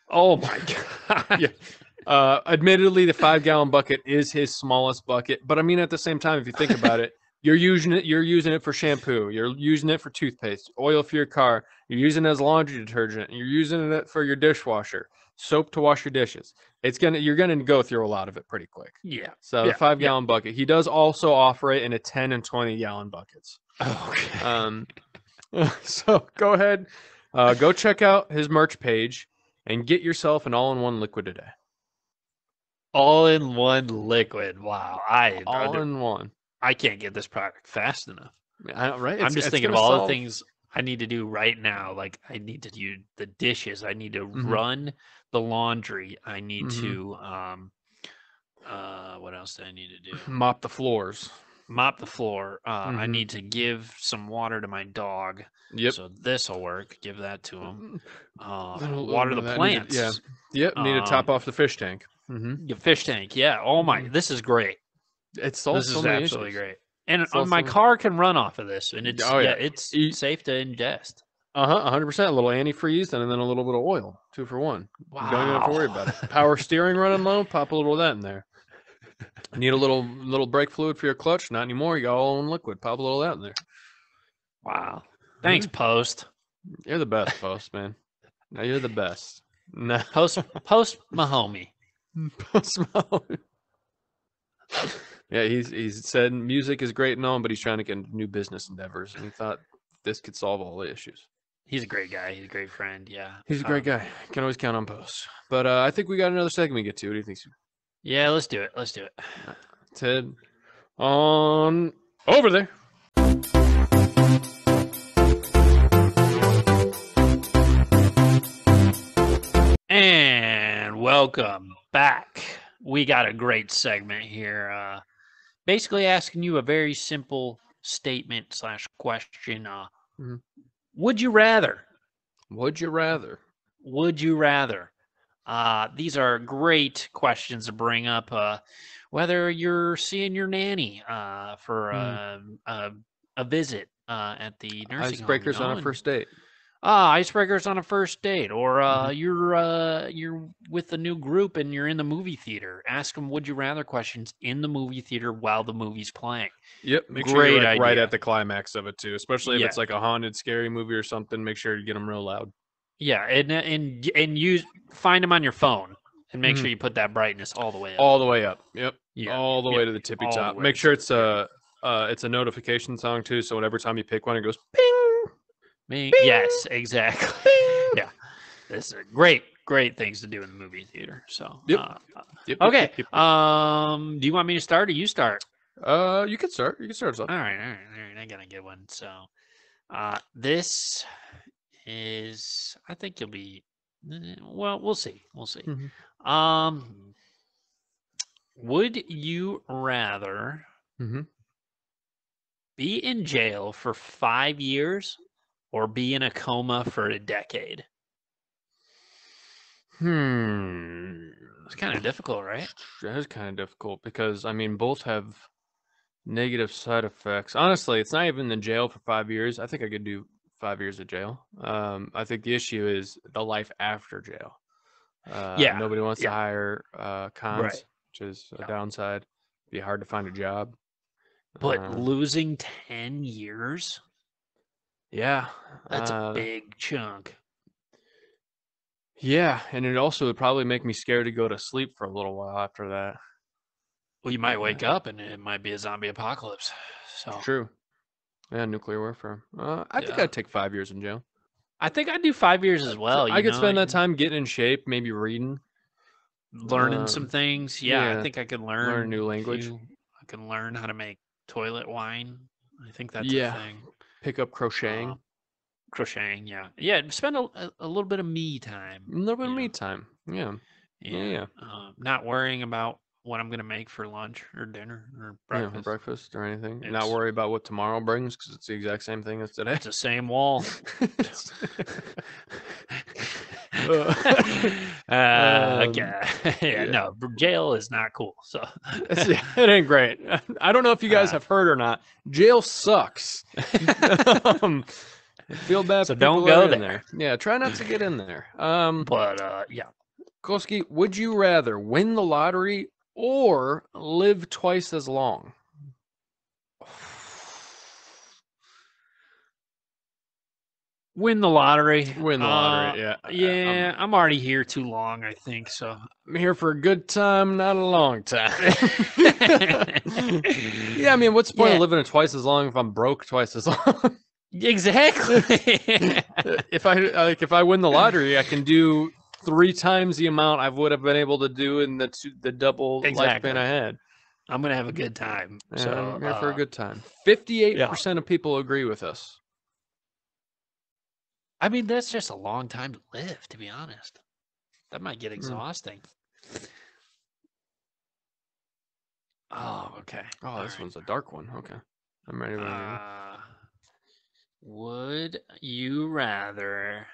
Oh, my God. Yeah. Admittedly, the 5-gallon bucket is his smallest bucket, but I mean, at the same time, if you think about it, you're using it for shampoo, you're using it for toothpaste, oil for your car, you're using it as laundry detergent, you're using it for your dishwasher, soap to wash your dishes. You're gonna go through a lot of it pretty quick. Yeah. So the 5-gallon bucket. He does also offer it in a 10 and 20-gallon buckets. Okay. So go ahead, go check out his merch page and get yourself an all-in-one liquid today. All-in-one liquid. Wow. All-in-one. I can't get this product fast enough. Right? I'm just thinking of all the things I need to do right now. Like, I need to do the dishes. I need to run the laundry. I need to, what else do I need to do? Mop the floors. I need to give some water to my dog. Yep. So this will work. Give that to him. Water the plants. Yep. Need to top off the fish tank. The fish tank. Yeah. Oh my, this is great. This is absolutely great. And my car can run off of this, and it's it's safe to ingest. 100%. A little antifreeze and then a little bit of oil, 2 for 1. Wow. You don't even have to worry about it. Power steering running low, pop a little of that in there. Need a little brake fluid for your clutch? Not anymore. You got all in liquid. Pop a little of that in there. Wow. Thanks, Post. You're the best, Post, man. No, you're the best. No. Post my homie. Post my homie. Yeah, he's said music is great and all, but he's trying to get into new business endeavors, and he thought this could solve all the issues. He's a great guy. He's a great friend. Yeah. He's a great guy. Can always count on Post. But I think we got another segment we get to. What do you think, Sue? Yeah, let's do it. Ted, on over there. And welcome back. We got a great segment here. Basically asking you a very simple statement / question. Mhm. Would you rather? Would you rather? Would you rather? These are great questions to bring up. Whether you're seeing your nanny for Mm. a visit at the nursing home, Icebreakers on a and first date. icebreakers on a first date, or Mhm. you're with a new group and you're in the movie theater. Ask them would you rather questions in the movie theater while the movie's playing. Yep. Make sure you're Great like right idea. at the climax of it too, especially if Yeah, it's like a haunted, scary movie or something. Make sure you get them real loud. yeah, and use find them on your phone and make Mhm. sure you put that brightness all the way up. All the way up. Yep. Yeah, All the way yep, to the tippy all the top. way Make to sure the tippy. it's a notification song too, so every time you pick one, it goes ping, ping, Yes, exactly. ping. Yeah, this is great things to do in the movie theater. So, Yep. Yep. Yep. okay. Yep. Yep. Yep. Do you want me to start or you start? You can start. You can start us off. All right, all right, all right. I got a good one. So, this is. I think you'll be. Well, we'll see. We'll see. Mhm. Would you rather Mhm. be in jail for 5 years or be in a coma for a decade? It's kind of difficult, right? That is kind of difficult because I mean both have negative side effects. Honestly, it's not even in jail for 5 years. I think I could do 5 years of jail. I think the issue is the life after jail. Yeah, Nobody wants to yeah, hire right. cons, which is a Yeah. downside. Be hard to find a job. But Uh, losing 10 years, yeah, that's a uh, big chunk. yeah, and it also would probably make me scared to go to sleep for a little while after that. Well, you might wake up and it might be a zombie apocalypse. So, True. Yeah, nuclear warfare. I think yeah. I'd take 5 years in jail. I think I'd do 5 years as well, I you could know, spend that time getting in shape, maybe reading. learning some things. Yeah, I Yeah, think I could learn a learn new a language. few. I can learn how to make toilet wine. I think that's a Yeah, thing. pick up Uh, crocheting. crocheting, yeah. Yeah, spend a little bit of me time, A little bit of you know. me time. Yeah, yeah, Yeah. yeah. Not worrying about what I'm going to make for lunch or dinner or Yeah, for breakfast. breakfast or anything. Not It's worry about what tomorrow brings because it's the exact same thing as today. it's the same wall. It's- uh, um, Okay. Yeah, yeah, no, jail is not cool. So, it ain't great. I don't know if you guys uh, have heard or not. Jail sucks. um, I feel bad so for don't people that are go in there. there. Yeah, try not to get in there. But yeah. Koski, would you rather win the lottery or live twice as long? Win the lottery. Win the lottery, yeah. Yeah, I'm already here too long, I think so. I'm here for a good time, not a long time. Yeah, I mean, what's the point of Yeah, living it twice as long if I'm broke twice as long? exactly. If I win the lottery, I can do 3 times the amount I would have been able to do in the double lifespan Exactly. I had. I'm gonna have a good time. Yeah, So, I'm here for a good time. yeah. 58% of people agree with us. I mean, that's just a long time to live, to be honest. That might get Mm. exhausting. Oh, okay. Oh, All this right. one's a dark one. Okay, I'm ready when you're ready. Would you rather?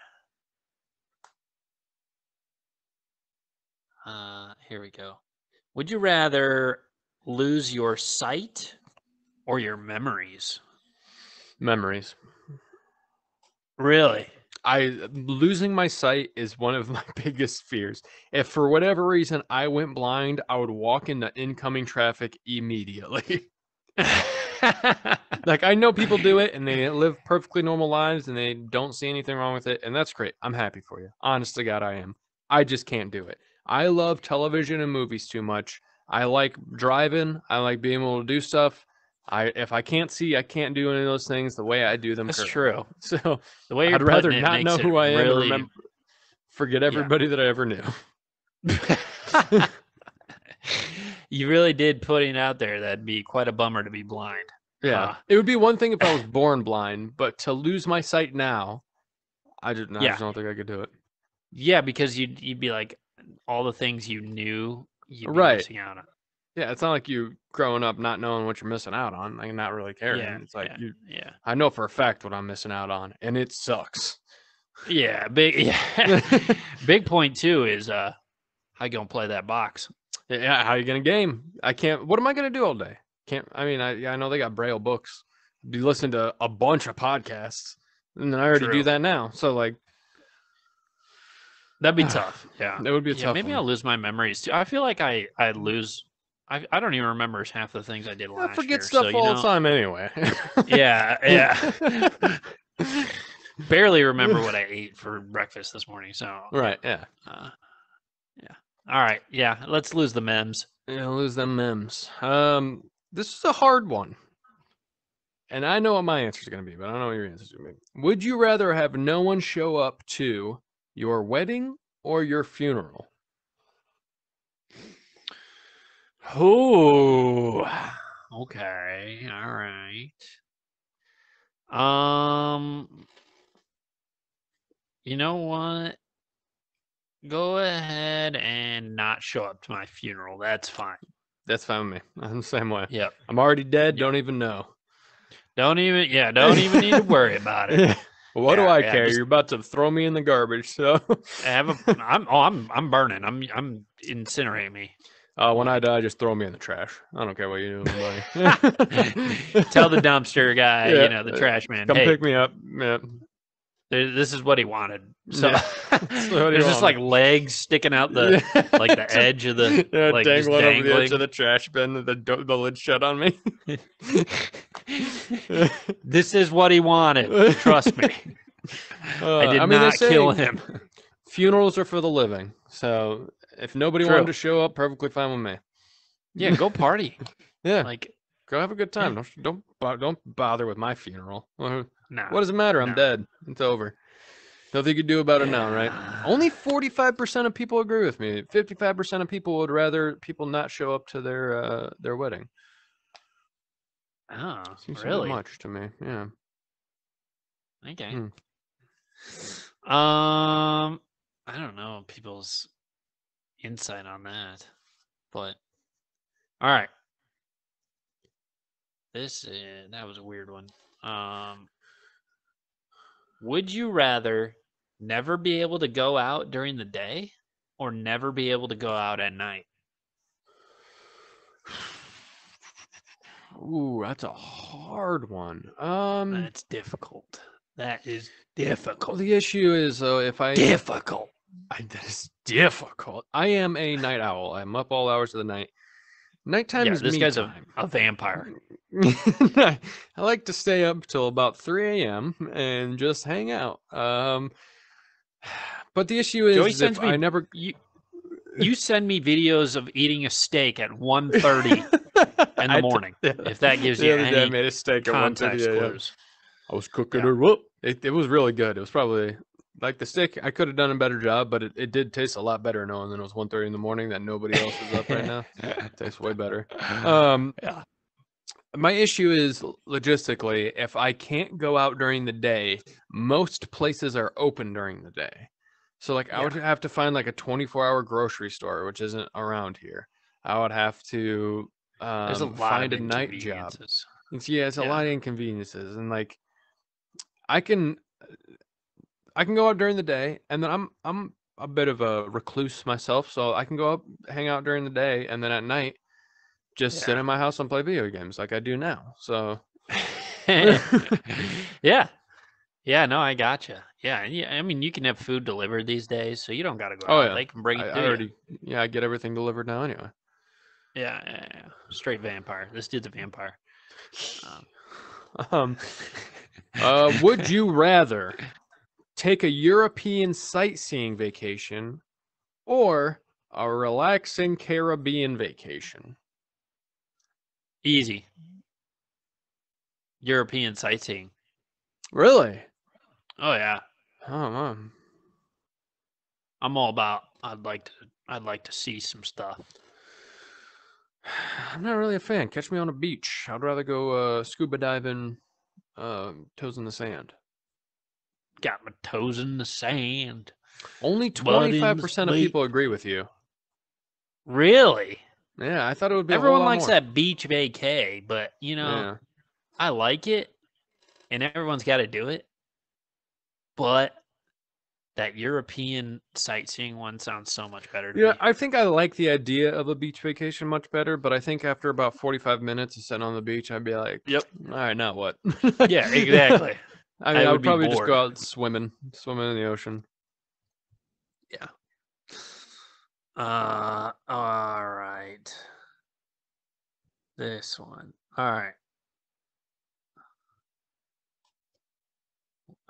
Here we go. Would you rather lose your sight or your memories? Memories. Really? Losing my sight is one of my biggest fears. If for whatever reason I went blind, I would walk into incoming traffic immediately. Like I know people do it and they live perfectly normal lives and they don't see anything wrong with it, and that's great. I'm happy for you. Honest to God, I am. I just can't do it. I love television and movies too much. I like driving. I like being able to do stuff. If I can't see, I can't do any of those things the way I do them That's currently. true. So The way you're I'd rather putting it not makes know it who I am and really, remember forget yeah. everybody that I ever knew. You really did putting out there that'd be quite a bummer to be blind. Yeah. It would be one thing if I was born blind, but to lose my sight now, I just Yeah. don't think I could do it. Yeah, because you'd be like all the things you knew you'd be Right. missing out on. Yeah, it's not like you growing up not knowing what you're missing out on, like not really Yeah, caring. It's like yeah. I know for a fact what I'm missing out on, and it sucks. Yeah, big point too is how you gonna play that box? Yeah, how you gonna game? I can't. What am I gonna do all day? Can't. I mean, I know they got Braille books. You listen to a bunch of podcasts, and then I already do True. that now. So like, That'd be tough. Yeah. that would be a Yeah, tough maybe one. I'll lose my memories too. I feel like I lose I don't even remember half the things I did I last forget year. So, stuff all the time anyway. yeah. Barely remember what I ate for breakfast this morning. So, Right. Yeah. uh, yeah. All right. Yeah, let's lose the memes. Yeah. Lose them memes. This is a hard one. And I know what my answer is going to be, but I don't know what your answer is going to be. Would you rather have no one show up to your wedding or your funeral? Oh, okay. All right. You know what? Go ahead and not show up to my funeral. That's fine. That's fine with me. I'm the same way. Yep. I'm already dead. Yep. Don't even know. Don't even need to worry about it. Well, what do I Yeah, care? just You're about to throw me in the garbage, so. I'm burning. I'm incinerate me. When I Like, die, just throw me in the trash. I don't care what you do, buddy. tell the dumpster guy, Yeah, the trash man, come hey, pick me up. Yeah, this is what he wanted. So yeah. That's what he there's just like wanted. legs sticking out Yeah. the edge of the Yeah, like just dangling over the edge of dangling. the trash bin, the lid shut on me. This is what he wanted. Trust me. I did I mean, they not kill say him. funerals are for the living, so if nobody wanted True. to show up, perfectly fine with me. Yeah, go party. Yeah, Like, go have a good time. yeah. Don't bother with my funeral. What Nah. does it matter? I'm Nah. dead. It's over. Nothing you can do about it now, right? Only 45% of people agree with me. 55% of people would rather people not show up to their wedding. Oh, Seems a bit really? much to me. Yeah. Okay. Hmm. I don't know people's insight on that, but all right. That was a weird one. Would you rather never be able to go out during the day or never be able to go out at night? Ooh, that's a hard one. That's difficult. That is Well, difficult. the issue is though, if Difficult. that is difficult. I am a night owl. I'm up all hours of the night. Nighttime Yeah, is this me guy's time. a vampire. I like to stay up till about 3 a.m. and just hang out. But the issue Joey is if sends I me never you send me videos of eating a steak at 1:30 in the morning. If that gives you the other day I any made a steak at 1:30 context a.m. clues. I was cooking Yeah. her whoop. It was really good. It was probably like the steak. I could have done a better job, but it did taste a lot better knowing that it was 1:30 in the morning that nobody else is up right now. It tastes way better. Yeah. My issue is logistically, if I can't go out during the day, most places are open during the day. So like I would Yeah. have to find like a 24-hour grocery store, which isn't around here. I would have to There's a lot find of a night job. inconveniences. It's a Yeah. lot of inconveniences, and like I can I can go out during the day, and then I'm a bit of a recluse myself, so I can go up, hang out during the day, and then at night just sit Yeah. in my house and play video games like I do now. So Yeah. Yeah, no, I gotcha. Yeah, yeah. I mean, you can have food delivered these days, so you don't got to go oh out. yeah, They can bring I, it I to you. already I get everything delivered now anyway. Yeah. Straight vampire. This dude's a vampire. Um, would you rather take a European sightseeing vacation or a relaxing Caribbean vacation? Easy. European sightseeing. Really? Oh yeah. Oh man. I'm all about I'd like to see some stuff. I'm not really a fan. Catch me on a beach. I'd rather go scuba diving, toes in the sand. Got my toes in the sand. Only Butt in the 25% of lake. people agree with you. Really? Yeah, I thought it would be a whole Everyone lot likes more. that beach vacay, but Yeah. I like it, and everyone's got to do it. But that European sightseeing one sounds so much better to Yeah, me. I think I like the idea of a beach vacation much better, but I think after about 45 minutes of sitting on the beach, I'd be like, Yep. all right, now what? Yeah, exactly. I mean, I I would would be probably just bored. go out swimming in the ocean. Yeah. All right. This one. All right.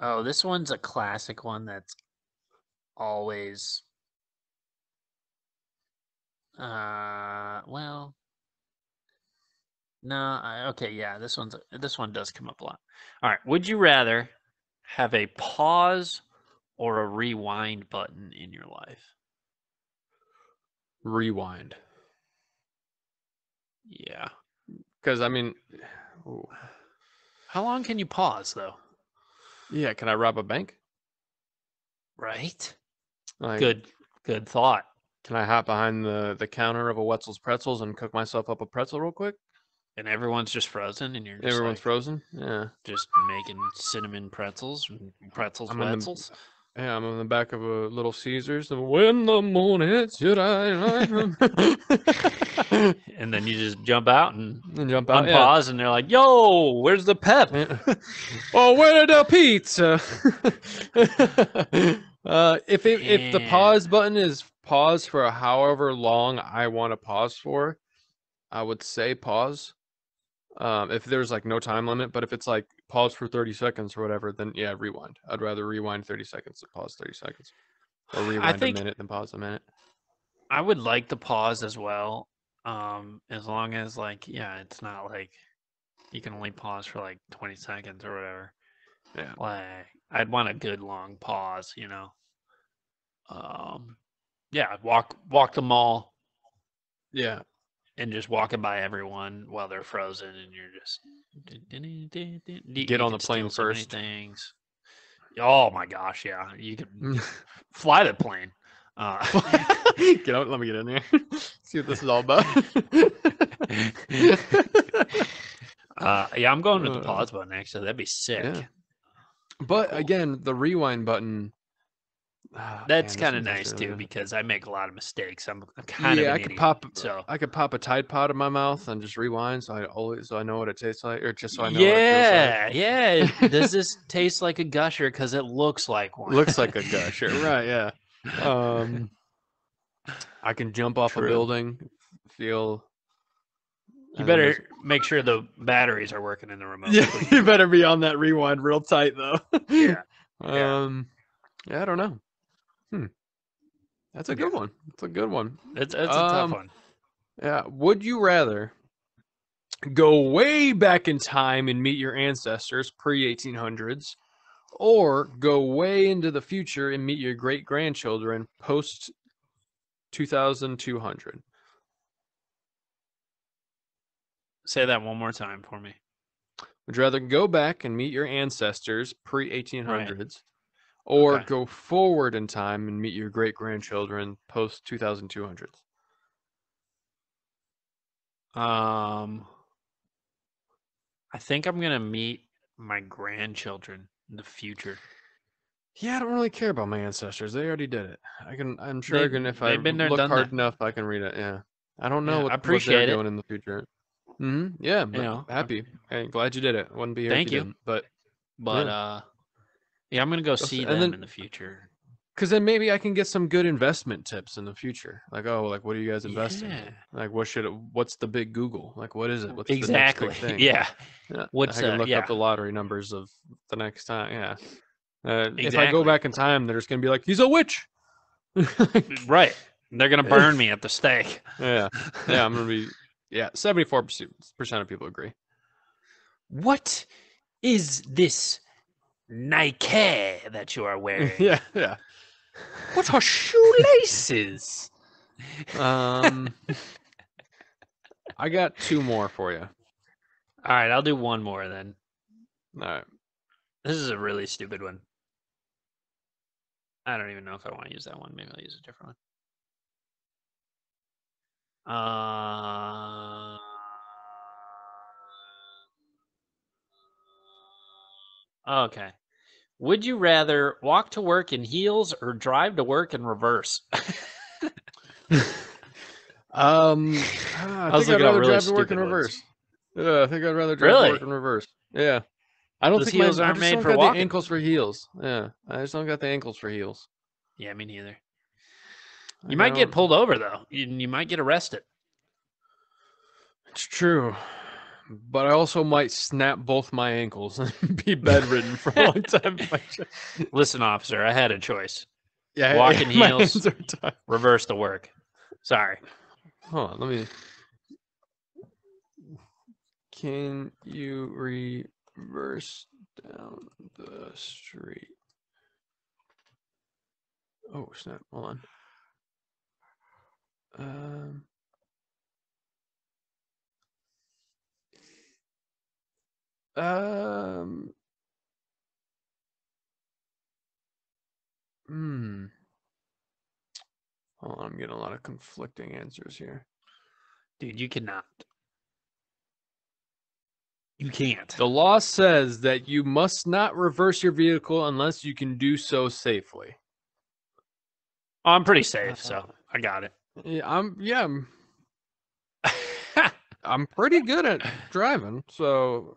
Oh, this one's a classic one that's always well, no, okay, yeah, this one does come up a lot. All right, would you rather have a pause or a rewind button in your life? Rewind. Yeah. Because, I mean, ooh. How long can you pause though? Yeah, can I rob a bank? Right? Like, Good thought. can I hop behind the counter of a Wetzel's Pretzels and cook myself up a pretzel real quick? And everyone's just frozen and you're just Everyone's like frozen? Yeah. just making cinnamon pretzels and pretzels I'm in the wetzels. Yeah, I'm in the back of a Little Caesars. And when the moon hits, should I And then you just jump out and and jump out? Yeah. unpause and they're like, "Yo, where's the pep?" Yeah. Oh, where did the pizza? If the Man. pause button is pause for however long I want to pause for, I would say pause. If there's like no time limit, but if it's like pause for 30 seconds or whatever, then yeah, rewind. I'd rather rewind 30 seconds than pause 30 seconds, or I rewind a think minute than pause a minute. I would like the pause as well. As long as like, yeah, it's not like you can only pause for like 20 seconds or whatever. Yeah. Like I'd want a good long pause. Um, yeah, walk the mall Yeah. and just walking by everyone while they're frozen, and you're just Get you on the could steal plane so many first. things. Oh my gosh, yeah, you could fly the plane. Get out. Let me get in there. See what this is all about. Yeah, I'm going with the Uh, pause button. Actually, that'd be yeah. sick. Be But cool. again, the rewind button. That's Man, this kind of one's nice actually really too good. because I make a lot of mistakes. I'm kind of Yeah, an idiot. So I could pop a Tide Pod in my mouth and just rewind, so I know what it tastes like, or just so I know what it feels like. yeah. Does this taste like a gusher? Because it looks like one. Looks like a gusher, right? Yeah. Um, I can jump off a True. building, feel, You and then just better make sure the batteries are working in the remote, yeah. You please. better be on that rewind real tight though. Yeah. Yeah. um, yeah, I don't know. Hmm. That's a Yeah. good one. That's a good one. It's a tough Um, one. yeah. Would you rather go way back in time and meet your ancestors pre 1800s, or go way into the future and meet your great grandchildren post 2200? Say that one more time for me. Would you rather go back and meet your ancestors pre Right. 1800s, or Okay. go forward in time and meet your great grandchildren post 2200s? Um, I think I'm gonna meet my grandchildren in the future. Yeah, I don't really care about my ancestors. They already did it. I'm sure I can, if I They've been there, look done hard that. enough, I can read it. Yeah. I don't know Yeah, I what they're appreciate it. doing in the future. Yeah, You but know, happy. Hey, glad you did it. Wouldn't be here if thank you you. didn't. But But yeah. yeah, I'm gonna go And see them in then, the future. because then maybe I can get some good investment tips in the future. Like, oh, like what are you guys investing Yeah, in? Like, what's the big Google? Like, what is it? What's the next exactly. big thing? Yeah. Yeah, What's I can look up yeah, the lottery numbers of the next time. Yeah. If I go exactly. back in time, they're just gonna be like, he's a witch. Right. They're gonna burn me at the stake. Yeah, yeah, I'm gonna be. Yeah, 74% of people agree. What is this Nike that you are wearing? Yeah, yeah. What are shoelaces? Um, I got two more for you. All right, I'll do one more then. All right. This is a really stupid one. I don't even know if I want to use that one. Maybe I'll use a different Okay. Would you rather walk to work in heels or drive to work in reverse? I was think I'd looking up rather really drive to work in stupid ones. reverse. Yeah, I think I'd rather drive to work Really? in reverse. Yeah. I don't Those think heels I aren't just made don't for got the walking. ankles for heels. Yeah, I just don't got the ankles for heels. Yeah, me neither. You Like, might get pulled over though. You might get arrested. It's true, but I also might snap both my ankles and be bedridden for a long time. Listen, officer, I had a choice. Yeah, Walk in my heels, hands are tied. reverse to work. Sorry. Hold on, let me. Can you reverse down the street? Oh snap! Hold on. Um. Um. Hmm. Hold on, I'm getting a lot of conflicting answers here. Dude, you cannot. You can't. The law says that you must not reverse your vehicle unless you can do so safely. Oh, I'm pretty safe, so I got it. Yeah, I'm pretty good at driving, so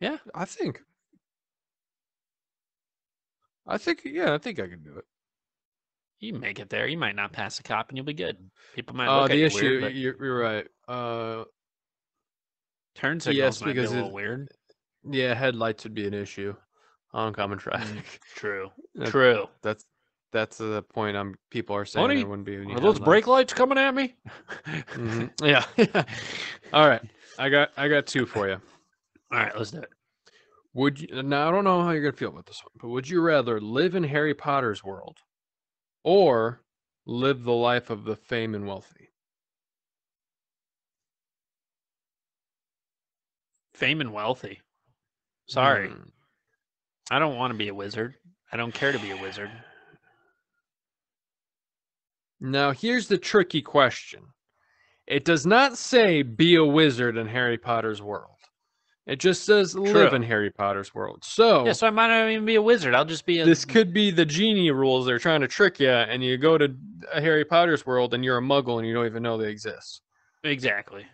yeah. I think yeah, I think I can do it. You can make it there. You might not pass a cop and you'll be good. People might look at The you issue, weird, but you're right. turn Yes, signals might be a because little weird. yeah, headlights would be an issue on common traffic. True. That- True. That's the point. People are saying there wouldn't be any are those headlights. brake lights coming at me? Yeah. All right, I got two for you. All right, let's do it. Would you now? I don't know how you're gonna feel about this one, but would you rather live in Harry Potter's world or live the life of the fame and wealthy? Fame and wealthy. Sorry. Hmm. I don't want to be a wizard. I don't care to be a wizard. Now, here's the tricky question. It does not say be a wizard in Harry Potter's world. It just says live in Harry Potter's world. So, yeah, so I might not even be a wizard. I'll just be a. this could be the genie rules. They're trying to trick you, and you go to Harry Potter's world, and you're a muggle, and you don't even know they exist. Exactly.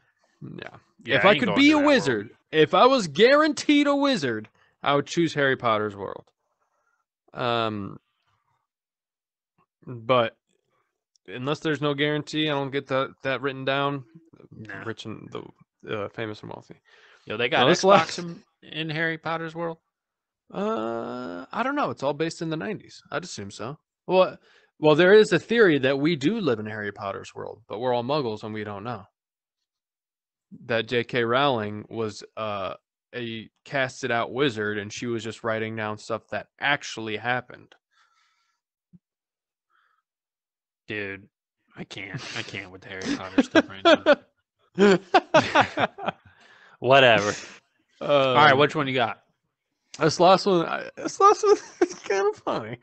Yeah. Yeah, If I ain't could going be to a that wizard, world. if I was guaranteed a wizard, I would choose Harry Potter's world. But unless there's no guarantee, I don't get that written down. No. Rich and the famous and wealthy. Yo, they got Now, this Xbox in Harry Potter's world? I don't know. It's all based in the 90s. I'd assume so. Well, there is a theory that we do live in Harry Potter's world, but we're all muggles and we don't know. That J.K. Rowling was a casted out wizard and she was just writing down stuff that actually happened. Dude, I can't with the Harry Potter stuff right now. Whatever. All right, which one you got? This last one is kind of funny.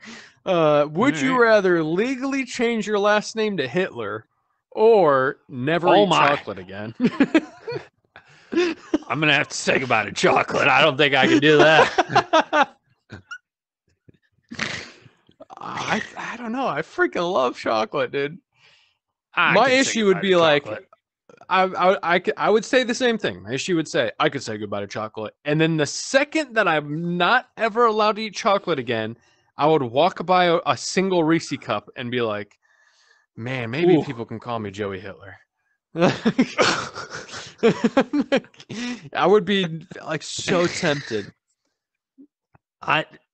Would you rather legally change your last name to Hitler or never eat chocolate again? I'm going to have to say goodbye to chocolate. I don't think I can do that. I don't know. I freaking love chocolate, dude. I My issue would be like, chocolate. I would say the same thing. My issue would say I could say goodbye to chocolate, and then the second that I'm not ever allowed to eat chocolate again, I would walk by a single Reese cup and be like, man, maybe people can call me Joey Hitler. I would be like so tempted.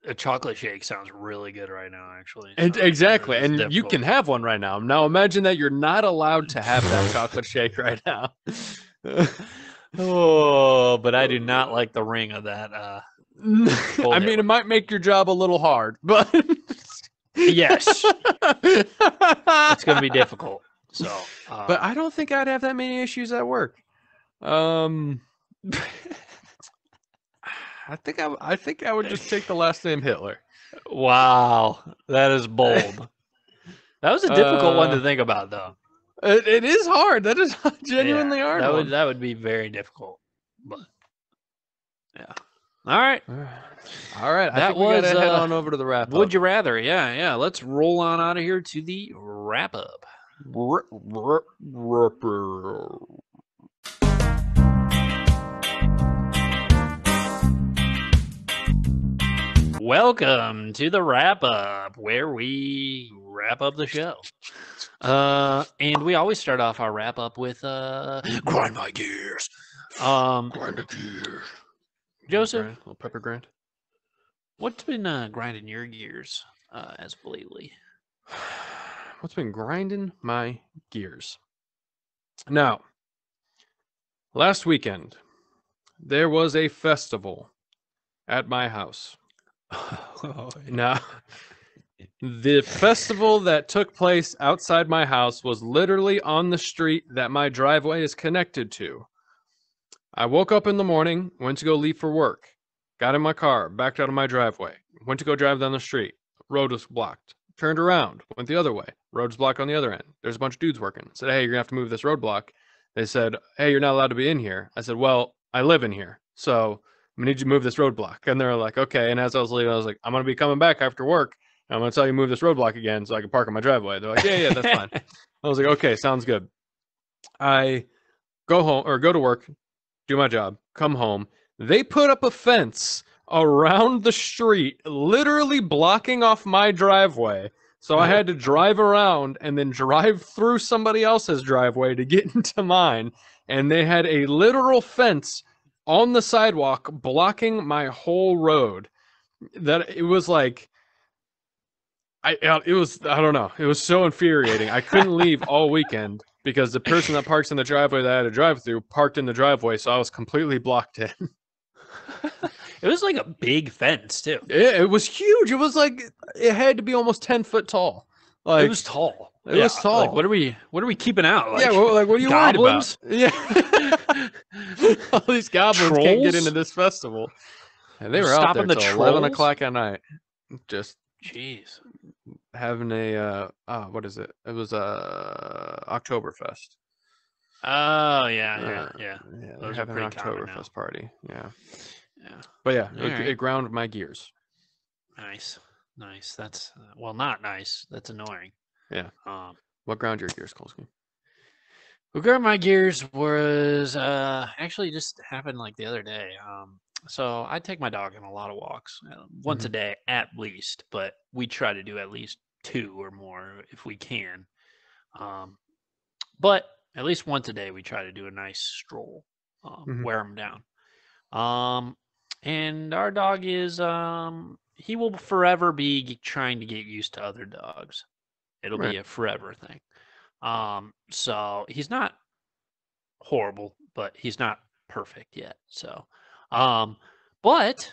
A chocolate shake sounds really good right now, actually. And exactly, and you can have one right now. Now imagine that you're not allowed to have that chocolate shake right now. Oh, but I do not like the ring of that. I mean, it might make your job a little hard, but yes, it's going to be difficult. So, but I don't think I'd have that many issues at work. I think I would just take the last name Hitler. Wow, that is bold. That was a difficult one to think about, though. It is hard. That is a Yeah, genuinely hard that one. would be very difficult. But yeah. All right. All right. I That think we got was to head on over to the wrap Would up. you rather? Yeah, yeah. Let's roll on out of here to the wrap up. Welcome to the wrap up, where we wrap up the show. And we always start off our wrap up with grind my gears. Grind the gears. Joseph, Little pepper grind. what's been grinding your gears as of lately? What's been grinding my gears? Now, last weekend, there was a festival at my house. Oh, yeah. Now, the festival that took place outside my house was literally on the street that my driveway is connected to. I woke up in the morning, went to go leave for work, got in my car, backed out of my driveway, went to go drive down the street. Road was blocked. Turned around, went the other way. Road's blocked on the other end. There's a bunch of dudes working. Said, hey, you're gonna have to move this roadblock. They said, hey, you're not allowed to be in here. I said, well, I live in here, so I need you to move this roadblock. And they're like, okay. And as I was leaving, I was like, I'm gonna be coming back after work. And I'm gonna tell you to move this roadblock again so I can park on my driveway. They're like, yeah, that's fine. I was like, okay, sounds good. I go home or go to work, do my job, come home. They put up a fence around the street, literally blocking off my driveway. So I had to drive around and then drive through somebody else's driveway to get into mine. And they had a literal fence on the sidewalk blocking my whole road. That it was like, I don't know. It was so infuriating. I couldn't leave all weekend because the person that parks in the driveway that I had to drive through parked in the driveway, so I was completely blocked in. It was like a big fence too. It was huge. It was like it had to be almost 10 foot tall. Like it was tall. It was tall. Like, what are we keeping out? Like, yeah, like what are you goblins? worried about? Yeah, all these goblins can't get into this festival. And they were out there till 11 o'clock at night, just jeez, having a what is it? It was Oktoberfest. Oh yeah. They're having an Oktoberfest party. Yeah. But yeah, it ground my gears. Nice. That's well, not nice. That's annoying. Yeah. What ground your gears, Kolsky? What ground my gears was actually just happened like the other day. So I take my dog on a lot of walks, once a day at least, but we try to do at least 2 or more if we can. But at least once a day we try to do a nice stroll, wear him down. And our dog is he will forever be trying to get used to other dogs. It'll be a forever thing. So he's not horrible, but he's not perfect yet. So, but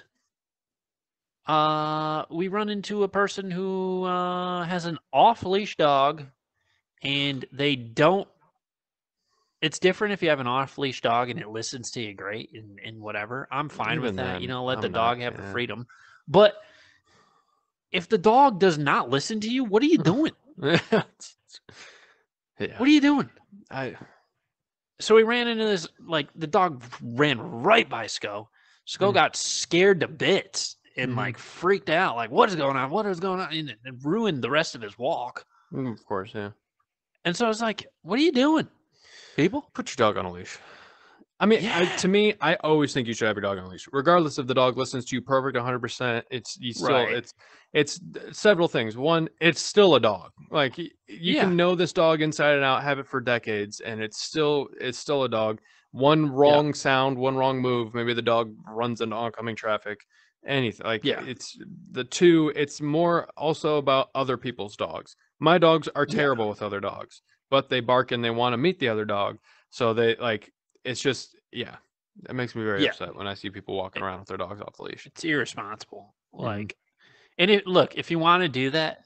we run into a person who has an off-leash dog, and they don't. It's different if you have an off-leash dog and it listens to you great and whatever. I'm fine with that. Let the dog have the freedom. But if the dog does not listen to you, what are you doing? What are you doing? So we ran into this, like, the dog ran right by Sko. Sko got scared to bits and like freaked out, like, what is going on? What is going on? And it ruined the rest of his walk. Of course, yeah. And so I was like, what are you doing? People, put your dog on a leash. I mean, to me, I always think you should have your dog on a leash, regardless if the dog listens to you perfect 100%. It's several things. One, it's still a dog. Like you can know this dog inside and out, have it for decades, and it's still a dog. One wrong sound, one wrong move, maybe the dog runs into oncoming traffic. Anything like it's the two. It's more also about other people's dogs. My dogs are terrible with other dogs, but they bark and they want to meet the other dog. So they like. It's just, it makes me very upset when I see people walking around with their dogs off the leash. It's irresponsible. Like, and look, if you want to do that,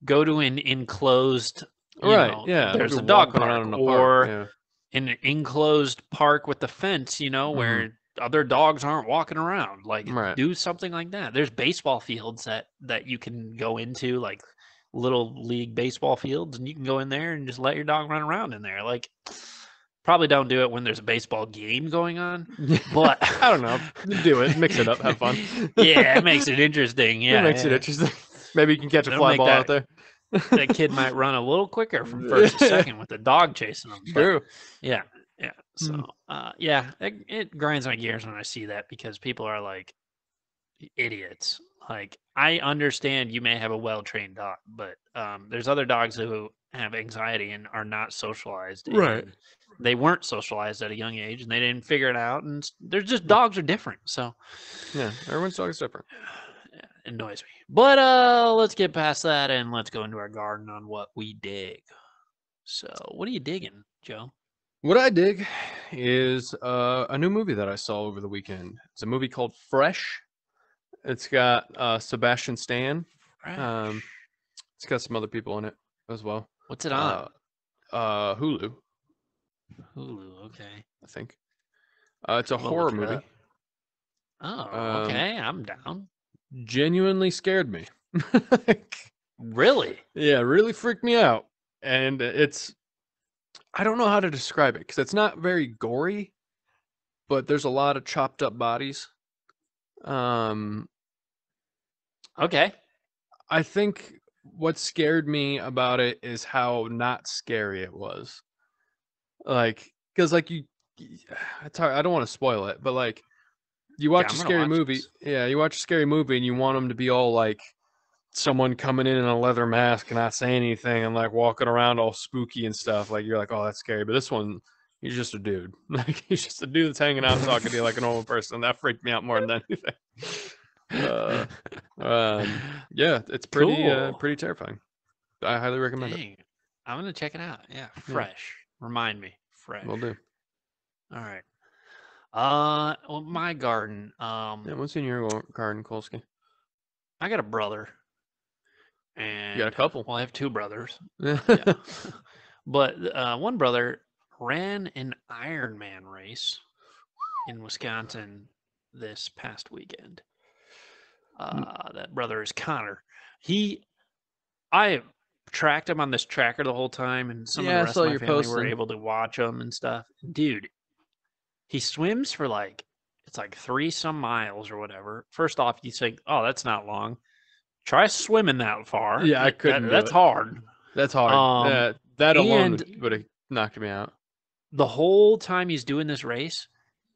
go to an enclosed, there's a dog park or an enclosed park with the fence, where other dogs aren't walking around. Like, do something like that. There's baseball fields that you can go into, like little league baseball fields, and you can go in there and just let your dog run around in there. Like, probably don't do it when there's a baseball game going on, but I don't know. Do it. Mix it up. Have fun. yeah, it makes it interesting. It Yeah, makes it yeah. interesting. Maybe you can catch a It'll fly make ball out there. that kid might run a little quicker from first to second with the dog chasing him. But True. yeah, yeah. Mm. So yeah, it grinds my gears when I see that because people are like idiots. Like, I understand you may have a well-trained dog, but there's other dogs who have anxiety and are not socialized, Right. and they weren't socialized at a young age, and they didn't figure it out. And there's just dogs are different, so Yeah, everyone's dog is different. it annoys me. But let's get past that and let's go into our garden on what we dig. So, what are you digging, Joe? What I dig is a new movie that I saw over the weekend. It's a movie called Fresh. It's got Sebastian Stan. Fresh. It's got some other people in it as well. What's it on? Hulu, Hulu. Okay. I think. It's a We'll horror look it movie. up. Oh, Um, okay. I'm down. Genuinely scared me. Really? Yeah, really freaked me out. And I don't know how to describe it because it's not very gory, but there's a lot of chopped up bodies. Okay. I think what scared me about it is how not scary it was. Like, because like it's hard, I don't want to spoil it, but like you Yeah, watch a I'm gonna scary watch movie, this. yeah, you watch a scary movie and you want them to be all like someone coming in a leather mask and not saying anything and like walking around all spooky and stuff. Like you're like, oh, that's scary. But this one, he's just a dude. Like he's just a dude that's hanging out talking to you like a normal person. That freaked me out more than anything. Uh, yeah, it's Cool. pretty terrifying. I highly recommend it. Dang. I'm gonna check it out. Yeah, Yeah, fresh. Remind me. Fresh. will do. All right. Well, my garden. Yeah, what's in your garden, Kolsky? I got a brother, You got a and couple. well, I have two brothers. Yeah. Yeah, but one brother ran an Ironman race in Wisconsin this past weekend. That brother is Connor. I tracked him on this tracker the whole time, and some of the Yeah, I rest saw of my your family were posting. able to watch him and stuff. Dude, he swims for it's like 3 some miles or whatever. First off, you think, oh, that's not long. Try swimming that far. Yeah, I couldn't do That's it. hard. That's hard. Um, That alone and would have knocked me out. the whole time he's doing this race,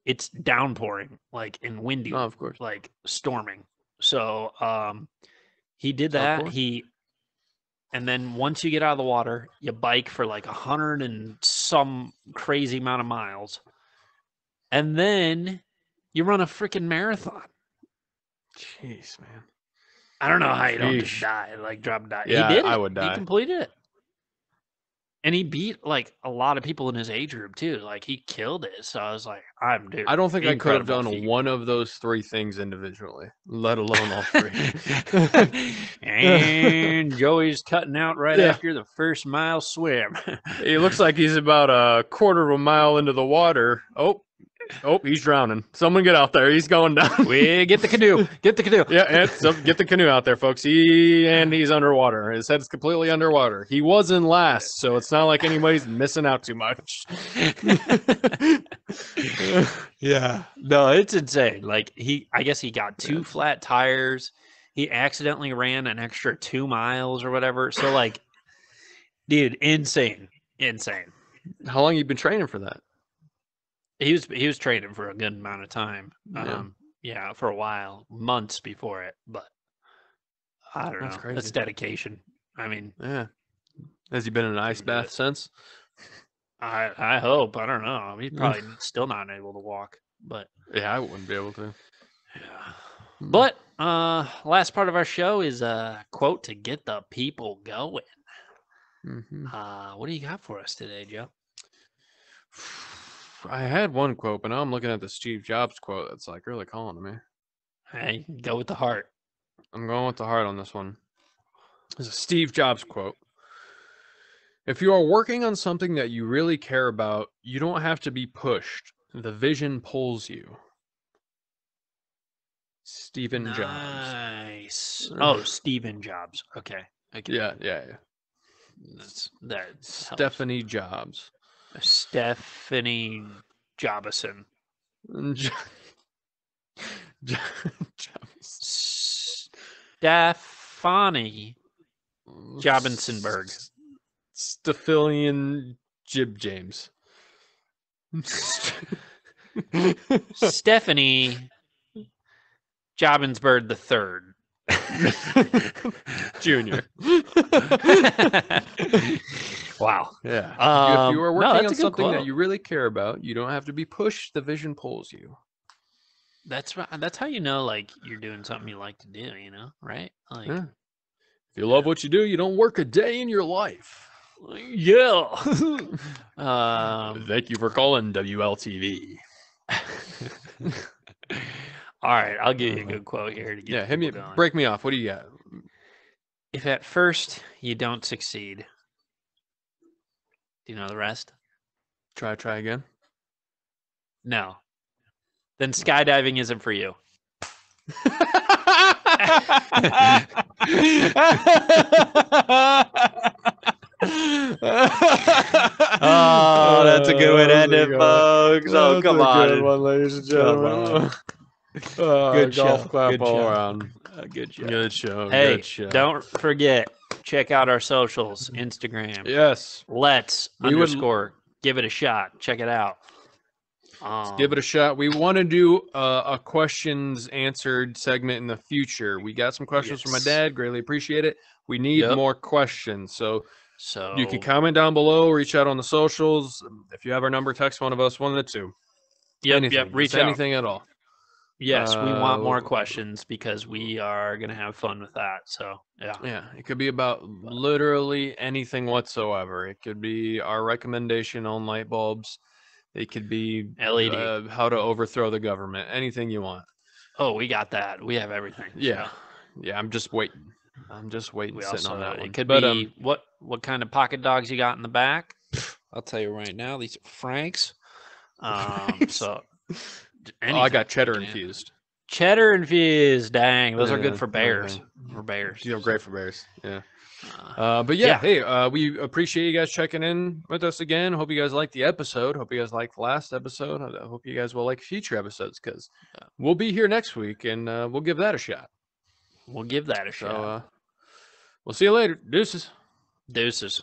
it's downpouring, like, and windy, Oh, of course. like storming. So he did It's that. hardcore. And then once you get out of the water, you bike for like 100 and some crazy amount of miles. And then you run a freaking marathon. Jeez, man. I don't know how you don't just Sheesh. die, like drop and die. He Yeah, did I it. would He die. completed it. And he beat like a lot of people in his age group too. Like he killed it. So I was like, dude. I don't think I could have Incredible done feat. one of those three things individually, let alone all three. And Joey's cutting out right Yeah. after the first mile swim. He looks like he's about a quarter of a mile into the water. Oh, he's drowning. Someone get out there. He's going down. We get the canoe. Get the canoe. Yeah, get the canoe out there, folks. He's underwater. His head's completely underwater. He was in last, so it's not like anybody's missing out too much. Yeah. No, it's insane. Like I guess he got two flat tires. He accidentally ran an extra 2 miles or whatever. So like, dude, insane. How long you been training for that? He was training for a good amount of time. Yeah, for a while, months before it. But I don't know. Crazy. That's dedication. I mean, yeah. Has he been in an ice bath since? I hope. I don't know. He's probably still not able to walk. But yeah, I wouldn't be able to. Yeah. But last part of our show is a quote to get the people going. Mm-hmm. What do you got for us today, Joe? I had one quote, but now I'm looking at the Steve Jobs quote that's like really calling to me. Hey, go with the heart. I'm going with the heart on this one. It's a Steve Jobs quote. If you are working on something that you really care about, you don't have to be pushed. The vision pulls you. Stephen Jobs. Nice. Oh, Stephen Jobs. Okay. Okay. Yeah. That Stephanie Jobs. Stephanie Jobison. Stephanie Jobinsonberg. Stephilian Jib James. Stephanie Jobinsberg the third. Junior. Wow. Yeah. If you are working on something that quote. you really care about, you don't have to be pushed. The vision pulls you. That's right. That's how you know, like, you're doing something you like to do, you know, right? Like, Yeah. If you love what you do, you don't work a day in your life. yeah. Thank you for calling WLTV. All right, I'll give you a good quote here to get hit me. going. Break me off. What do you got? If at first you don't succeed, do you know the rest? Try again. No. Then skydiving isn't for you. Oh, that's a good way to end it, folks. Oh, come on. Good one, ladies and gentlemen. Good golf show. clap Good all show. around. Good show. Good show. Hey, Good show. don't forget, check out our socials, Instagram. Yes. Let's _ give it a shot. Check it out. Give it a shot. We want to do a questions answered segment in the future. We got some questions from my dad. Greatly appreciate it. We need more questions. So you can comment down below, reach out on the socials. If you have our number, text one of us, one of the two. Anything. Reach out. Anything at all. Yes, we want more questions because we are going to have fun with that. So, yeah, it could be about literally anything whatsoever. It could be our recommendation on light bulbs. It could be LED. How to overthrow the government. Anything you want. Oh, we got that. We have everything. Yeah. Yeah, I'm just waiting. Sitting on that one. It could be what kind of pocket dogs you got in the back. I'll tell you right now, these are Franks. So I got cheddar infused. Cheddar infused. Dang, those are good for bears. For bears. They're great for bears. Yeah. But yeah, hey, we appreciate you guys checking in with us again. Hope you guys liked the episode. Hope you guys liked the last episode. I hope you guys will like future episodes because we'll be here next week and we'll give that a shot. We'll give that a shot. We'll see you later. Deuces. Deuces.